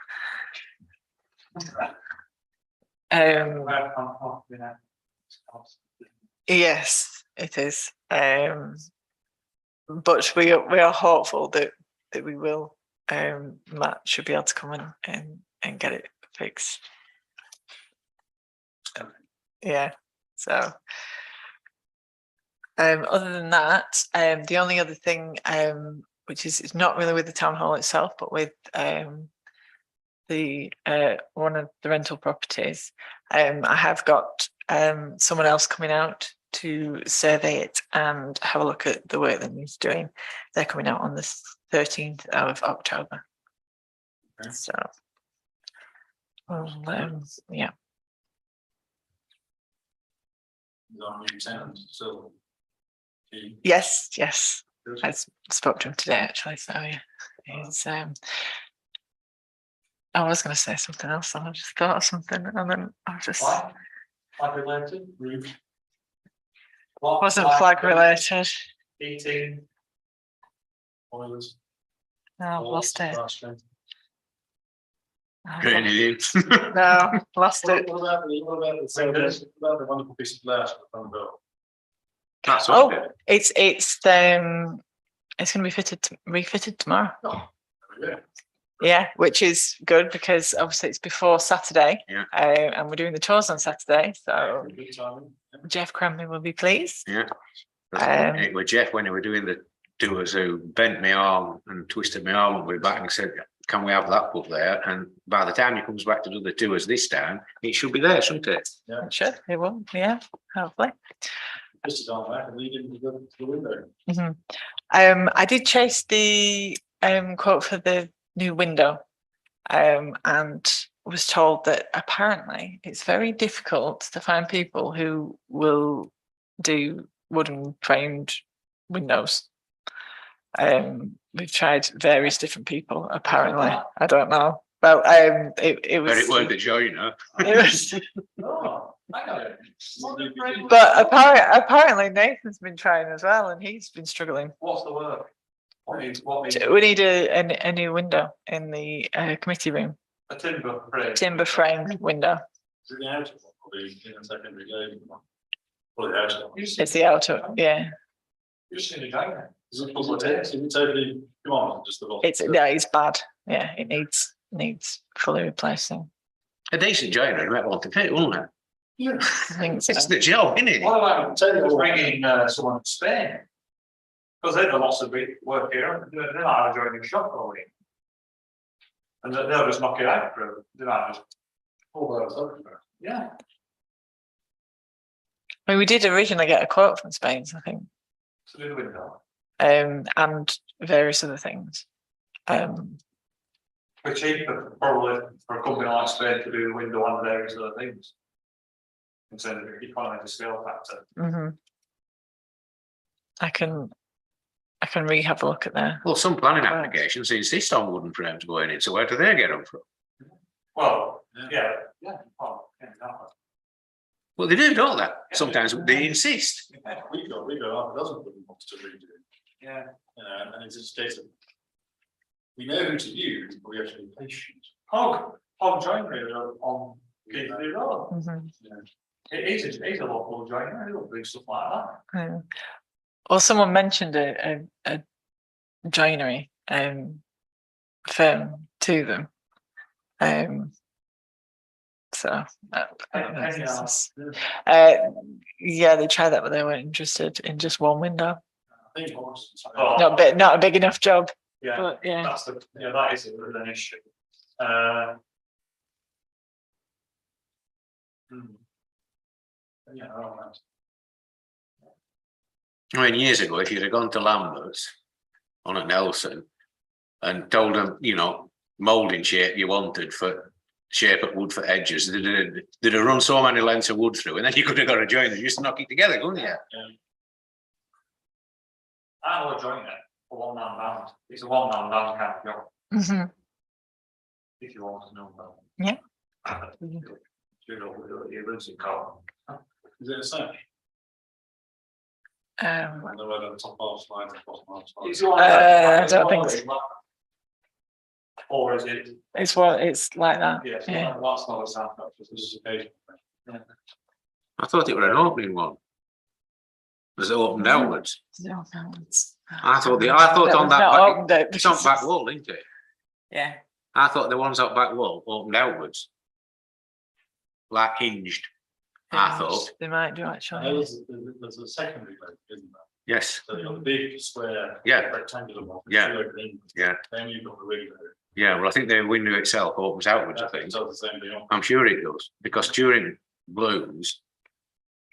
Yes, it is. But we are hopeful that we will. Matt should be able to come in and get it fixed. Yeah. So. Other than that, the only other thing, which is it's not really with the town hall itself, but with the one of the rental properties, I have got someone else coming out to survey it and have a look at the work that he's doing. They're coming out on the 13th of October. Okay. So, yeah. New tenant, so. Yes, I spoke to him today actually. So yeah, he's I was going to say something else, and I just thought of something, and then I just Flag related? wasn't flag related. Heating. Boilers. No, I've lost it. Getting it in. No, lost it. What about the wonderful piece of glass at the front door? That's Oh, all. it's going to be refitted tomorrow. Oh, there we go. Yeah, which is good because obviously it's before Saturday. Yeah. And we're doing the tours on Saturday, so Good timing. Jeff Cranley will be pleased. Yeah. Um, With Jeff, when we were doing the tours, who bent my arm and twisted my arm and we back and said, can we have that put there? And by the time he comes back to do the tours this time, it should be there, shouldn't it? Yeah. It should, it will, yeah, hopefully. Just as on that and lead into the window. I did chase the quote for the new window, and was told that apparently it's very difficult to find people who will do wooden framed windows. We've tried various different people. Apparently, I don't know. Well, it was. But it weren't the joiner. It was, Oh, I got it. but apparently Nathan's been trying as well, and he's been struggling. What's the work? What needs We need a new window in the committee room, a timber frame? timber framed window. Is it the outer one or the secondary glazing one? Or the outer one? It's the outer, yeah. You've seen the guy. Is it totally, come on, just the bottom? It's bad. Yeah, it needs fully replacing. A decent joiner, you might want to fit, wouldn't it? Yeah. I think so. It's the job, isn't it? What about bringing someone to Spain? Because they've done lots of big work here, they're not joining shop going. And they'll just knock it out for, they're not just, yeah. I mean, we did originally get a quote from Spain, I think, To do the window. and various other things. We're cheaper probably for a company like Spain to do the window and various other things. In terms of economy of scale factor. I can have a look at that. Well, some planning applications insist on wooden frames going in, so where do they get them from? Well, yeah. Well, yeah, exactly. Well, they do, don't they? Sometimes they insist. We've got half a dozen of them wants to redo. Yeah. And it's just a case of. We know who to use, but we have to be patient. Hog joinery on Kingsley Road. He's a local joiner, he'll do stuff like that. Well, someone mentioned a joinery firm to them. So I don't know if this is- yeah, they tried that, but they weren't interested in just one window. I think Not a big enough job. Yeah, But yeah, that's that is an issue. Yeah, all right. I mean, years ago, if you'd have gone to Lambert's on at Nelson and told them, moulding shape you wanted for shape of wood for edges, they'd have run so many lengths of wood through, and then you could have got a joiner just to knock it together, couldn't you? I know a joiner, a one-man band. It's a one-man band kind of job, Mhm. if you want to know about. Yeah. You know, he lives in Colin. Is it a sash? Um, I know whether the top half slide or bottom half slide. It's one- I don't think so. Or is it? it's what it's like that. Yes, Yeah. that's not a sound, that's This just. is occasional. I thought it were an opening one. Was it opened Mhm. outwards? No, no, it's- I thought on we've that not back, opened it it's on because back wall, isn't it? Yeah. I thought the ones up back wall opened outwards. Like hinged, I thought, They might do I know actually. there's a secondary leg, isn't there? yes, So you've got the big square. Yeah. Rectangular one. Yeah. two over in, yeah, Then you've got the window. yeah, well, I think the window itself opens outwards, I That think. tells the same thing on. I'm sure it does, because during Blues,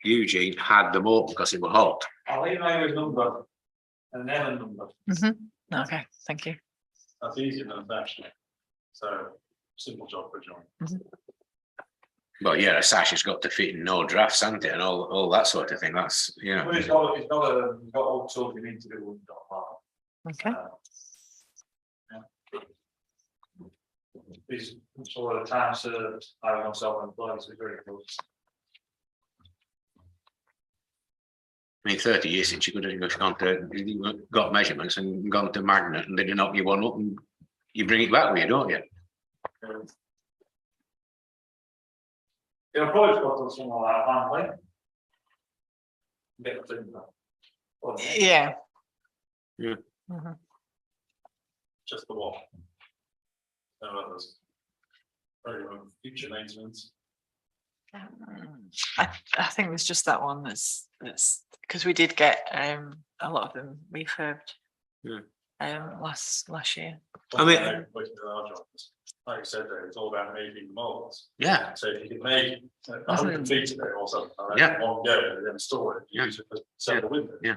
Eugene had them open because it was hot. I'll email you his number. And then a number. Okay, thank you. That's easier than a sash. So simple job for John. But yeah, a sash has got to fit in no drafts, hasn't it, and all that sort of thing, that's, you Well, know. he's got all tools you need to do with that. Okay. He's sort of time served, I was self-employed, so very close. I mean, 30 years since you could have just gone to, you got measurements and gone to Magnet and they knock you one up and you bring it back with you, don't you? Yeah, probably got to something like that, like. Bit of timber. Yeah. Yeah. Mhm. Just the wall. No others. Very well, future maintenance. I think there's just that one that's because we did get a lot of them refurbed. Yeah. Last year. I mean- Working with our jobs, like you said there, it's all about making the molds. Yeah, So if you can make 100 feet of it or something like that, Yeah. one go, and then store it, Yeah. use it for several windows. Yeah.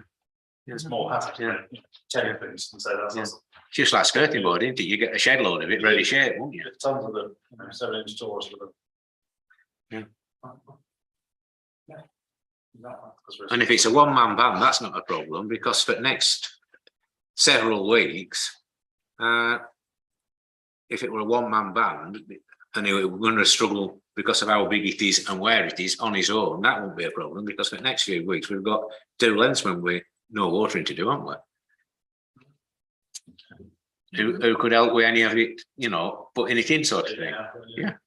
It's more hassle to Yeah. make 10 things and say that's Yeah. awesome. just like skirting board, isn't it? You get a shed load of it ready shaped, won't you? There's tons of them, 7-inch doors with them. Yeah. Because we're- And if it's a one-man band, that's not a problem, because for the next several weeks, if it were a one-man band, and he were going to struggle because of how big it is and where it is on his own, that won't be a problem, because for the next few weeks, we've got 2 lensmen with no watering to do, haven't we? Who could help with any of it, you know, putting it in sort of thing. Yeah.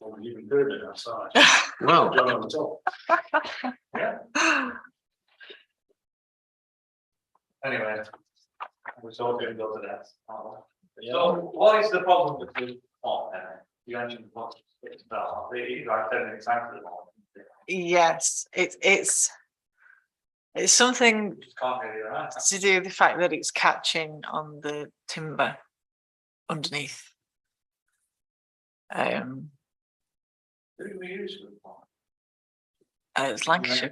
Well, we even do it outside. Well, John on the top. Anyway. We're talking about that. Yeah. So what is the problem with the pot then? You mentioned what it's about, like 10 minutes after the pot. Yes, it's something Just can't get it right. to do with the fact that it's catching on the timber underneath. Who do we use for the pot? It's Lancashire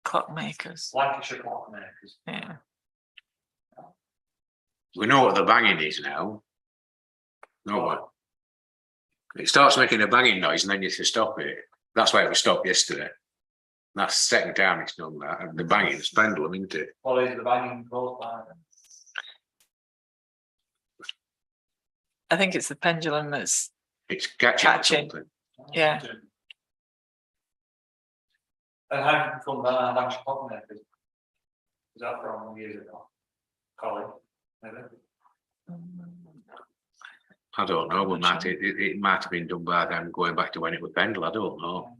clockmakers. Lancashire clockmakers. Yeah. we know what the banging is now. No, it starts making a banging noise and then you have to stop it. That's why it was stopped yesterday. That's the second time it's done that, and the banging is pendulum, isn't it? What is the banging close by? I think it's the pendulum that's It's catching or Catching. something. Yeah. And how did you come down Lancashire clockmakers? Is that from years ago? Colin, maybe? I don't know, I'm but not sure. it might have been done by them going back to when it was Pendle, I don't know.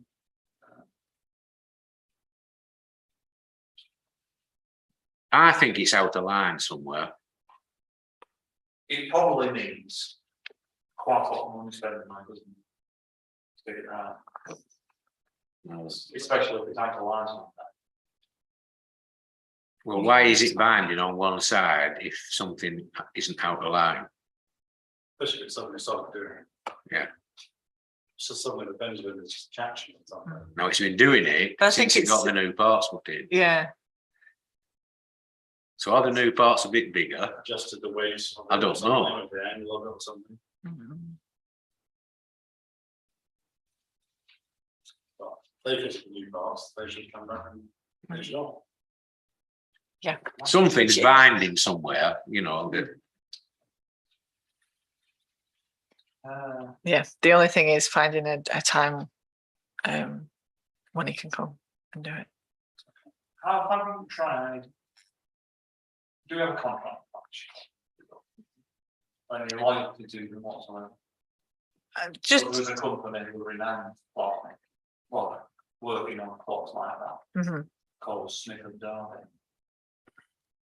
I think it's out of line somewhere. It probably means quite a lot of money spent on my doesn't it? To get it right, especially if it's out of line like that. Well, why is it binding on one side if something isn't out of line? Especially if somebody started doing it. Yeah. So suddenly the pendulum is just catching it something. Now, it's been doing it I think since it got it's- the new parts put in. yeah. So are the new parts a bit bigger? Adjusted the weight. I don't know. Of the angle of it or something. But they just the new parts, they should come back and finish it off. Something's binding somewhere, you know, that Yeah, the only thing is finding a time when he can come and do it. Have you tried? Do you have a contract? And you're likely to do them whatsoever? Just There's a company who are renowned for, well, working on clocks like that, mhm. called Smith and Darby.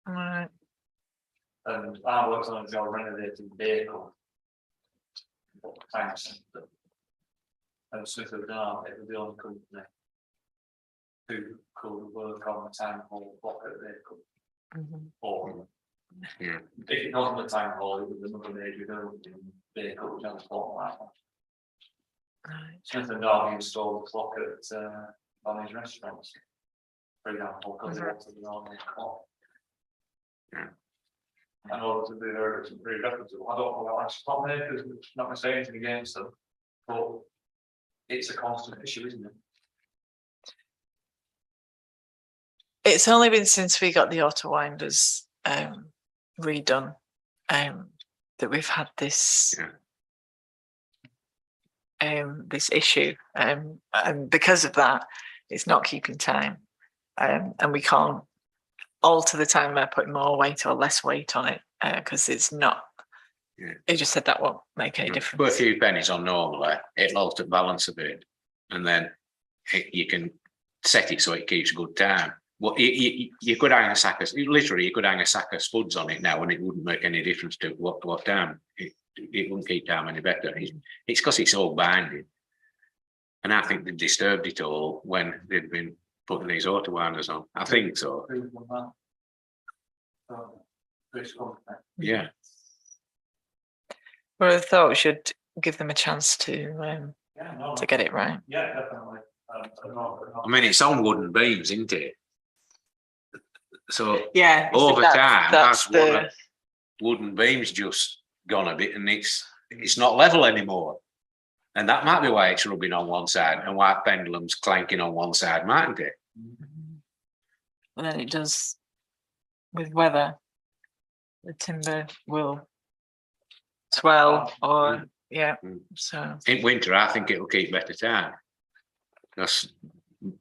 Right. And I worked on a job renovating vehicle. Thanks. And Smith and Darby were the only company who could work on the town hall clock at vehicle. Mhm. Or yeah. if it wasn't the town hall, it was another major building vehicle, which has a clock like that. Right. Smith and Darby installed a clock at on his restaurants. For example, because they Mhm. wanted an ordinary clock. Yeah. In order to be very reputable. I don't know what that's clock makers, not going to say anything against them, but it's a constant issue, isn't it? It's only been since we got the auto winders redone that we've had this this issue, and because of that, it's not keeping time, and we can't alter the time by putting more weight or less weight on it because it's not. Yeah. It just said that won't make any Put a difference. few pennies on normally, it'll alter balance a bit, and then you can set it so it keeps good time. Well, you could hang a sack of, literally, you could hang a sack of spuds on it now, and it wouldn't make any difference to what time. It wouldn't keep time any better. It's because it's all binding, and I think they disturbed it all when they'd been putting these auto winders on. I think so. Yeah. Well, I thought we should give them a chance to get it right. Yeah, definitely. I mean, it's on wooden beams, isn't it? So Yeah, over time, that's as wooden beams just gone a bit, and it's not level anymore. And that might be why it's rubbing on one side and why pendulum's clanking on one side, mightn't it? And then it does with weather. The timber will swell or so. In winter, I think it'll keep better time. Because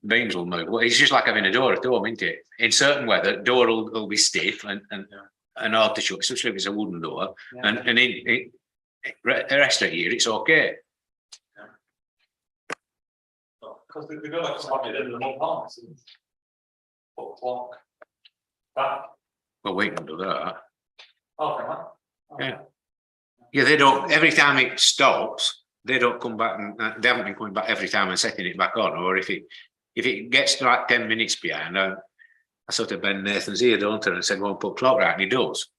beams will move. Well, it's just like having a door at home, isn't it? In certain weather, door will be stiff and hard to shut, especially if it's a wooden door. And in the rest of the year, it's okay. Because they've got something in the whole clock. That. Well, we can do that. Okay. Yeah, they don't. Every time it stops, they don't come back, and they haven't been coming back every time and setting it back on. Or if it gets to like 10 minutes behind, I sort of bend Nathan's ear, don't I, and said, "Well, put clock right," and he does.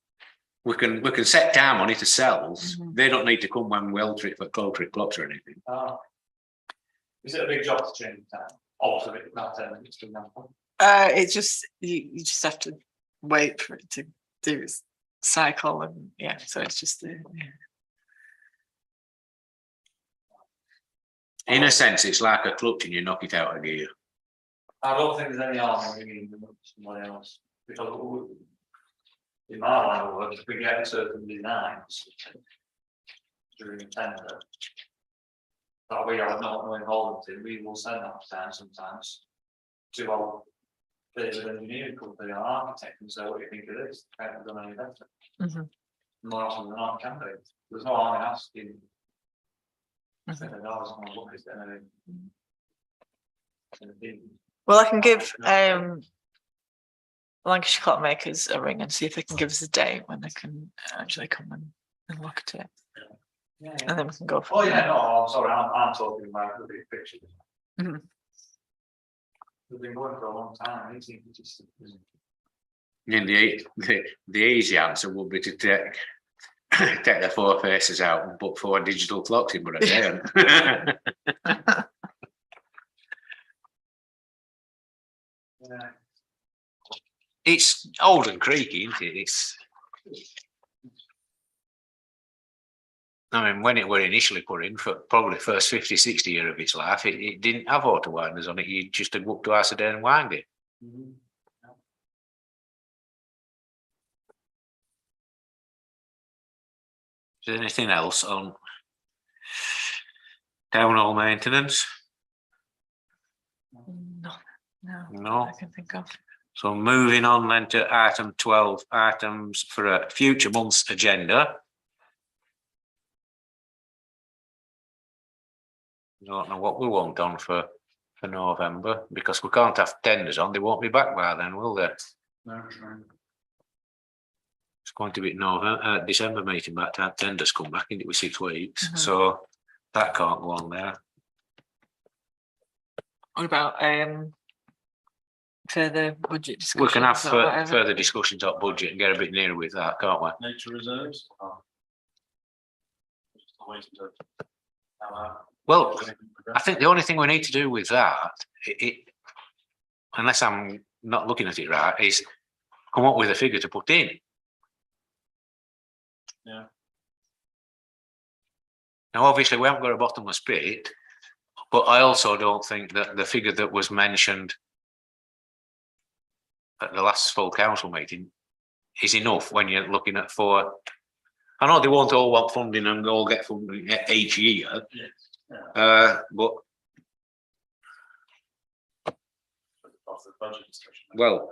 We can set time on it ourselves. Mhm. They don't need to come when we alter it for clocks or anything. Is it a big job to change time? Alter it about 10 minutes, for example. It just you just have to wait for it to do its cycle, and so it's just In a sense, it's like a clutch and you knock it out of gear. I don't think there's any harm in ringing somebody else, because in my line of work, if we get certain designs during a tender that we have no involvement in, we will send that down sometimes to our favorite engineering company or architect and say, "What do you think of this? Can't have done any better." Mhm. More often than not, can they? There's no harm in asking. Well, I can give Lancashire Clockmakers a ring and see if they can give us a date when they can actually come and look at it, and then we can go from there. No, I'm sorry, I'm talking about the big picture. Mhm. We've been going for a long time, 18 just. And the easy answer would be to take the four faces out and put 4 digital clocks in, but I don't. Yeah. It's old and creaky, isn't it? I mean, when it were initially put in for probably first 50, 60 years of its life, it didn't have auto winders on it. You just had walked to Asada and wind it. there anything else on town hall maintenance? No, no, No. I can think of. So moving on then to item 12, items for a future month's agenda. Don't know what we want on for November, because we can't have tenders on, they won't be back by then, will they? No, It's going to be November, December meeting back to have tenders come back into 6 weeks, Mhm. so that can't go on there. What about further budget We can have discussions or whatever? further discussions on budget and get a bit nearer with that, can't we? nature reserves. Well, I think the only thing we need to do with that, unless I'm not looking at it right, is come up with a figure to put in. Yeah. Now, obviously, we haven't got a bottomless pit, but I also don't think that the figure that was mentioned at the last full council meeting is enough when you're looking at I know they won't all want funding and all get funding each year, but well,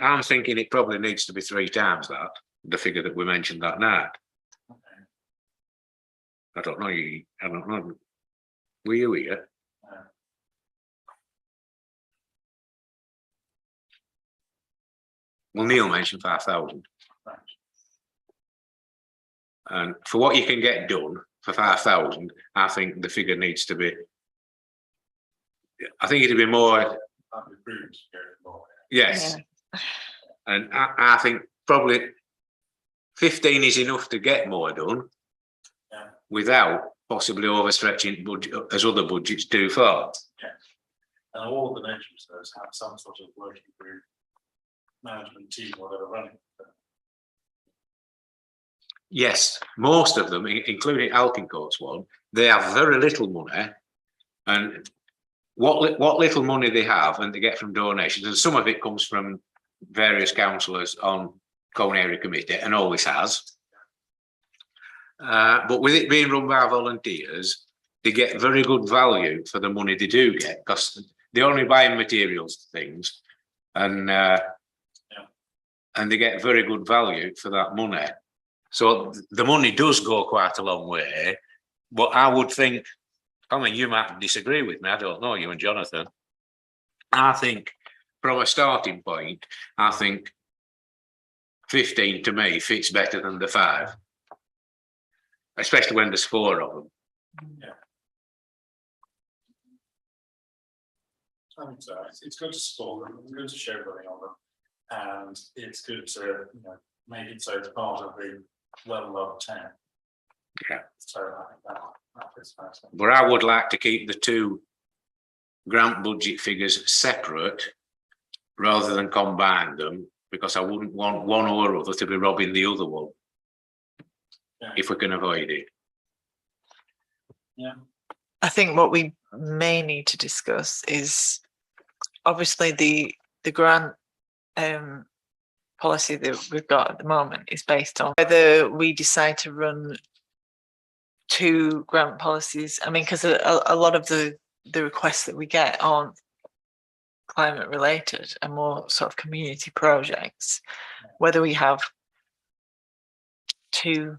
I'm thinking it probably needs to be 3 times that, the figure that we mentioned that night. I don't know. I don't know. Were you here? Well, Neil mentioned 5,000. And for what you can get done for 5,000, I think the figure needs to be. I think it'd be more. Yes. Yeah. And I think probably 15 is enough to get more done. Without possibly overstretching budget as other budgets do far. And all the nature reserves have some sort of working group, management team, whatever running. Yes, most of them, including Alkincourt's one, they have very little money, and what little money they have and they get from donations, and some of it comes from various councillors on Colne Area Committee, and always has. But with it being run by volunteers, they get very good value for the money they do get, because they only buy materials to things, and they get very good value for that money. So the money does go quite a long way. But I would think, I mean, you might disagree with me, I don't know, you and Jonathan. I think from a starting point, I think 15 to me fits better than the 5. Especially when there's 4 of them. I think so. It's good to support them, it's good to show everything on them, and it's good to make it so it's part of the well-loved town. Yeah. So I think that fits fascinating. But I would like to keep the 2 grant budget figures separate rather than combine them, because I wouldn't want one or other to be robbing the other one. If we can avoid it. Yeah. I think what we may need to discuss is obviously the grant policy that we've got at the moment is based on whether we decide to run 2 grant policies. I mean, because a lot of the requests that we get aren't climate related and more sort of community projects. Whether we have 2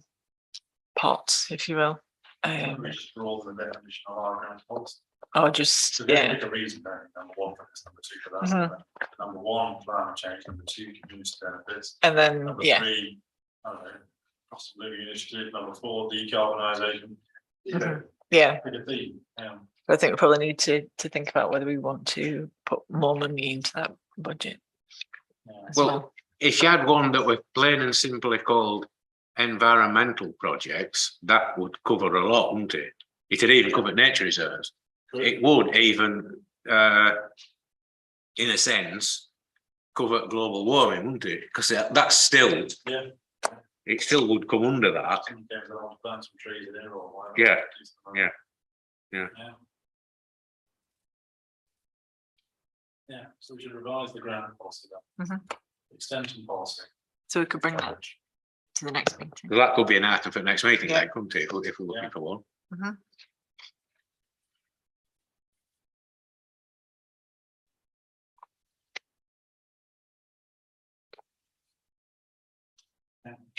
pots, if you will, or just So there's a reason, number 1 for this, number 2 for that. Number 1, climate change, number 2, community benefits, and then number 3, I don't know, cost of living initiative, number 4, decarbonisation. yeah. Pick a theme. I think we probably need to think about whether we want to put more money into that budget. As Well, if you had one that were plain and simply called environmental projects, that would cover a lot, wouldn't it? It'd even cover nature reserves. It would even, in a sense, cover global warming, wouldn't it? Because that's still, it still would come under that. Plant some trees in there or whatever. Yeah. Yeah, so we should revise the grant policy then. Extension policy. So we could bring that to the next meeting. Well, that could be an item for next meeting, Yeah. then, couldn't it, if we're looking Yeah. for one? Mhm.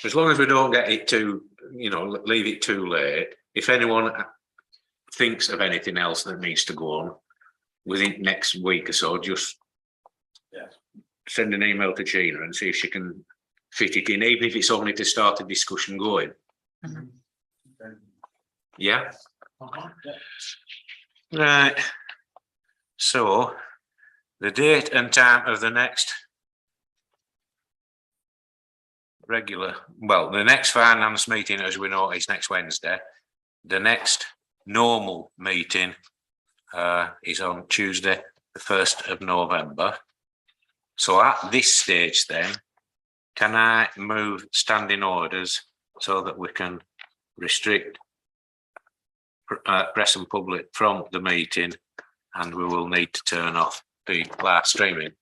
As long as we don't get it too, leave it too late. If anyone thinks of anything else that needs to go on within next week or so, just send an email to Gina and see if she can fit it in, even if it's only to start a discussion going. Yeah, right. So the date and time of the next the next finance meeting, as we know, is next Wednesday. The next normal meeting is on Tuesday, the 1st of November. So at this stage then, can I move standing orders so that we can restrict press and public from the meeting, and we will need to turn off the live streaming?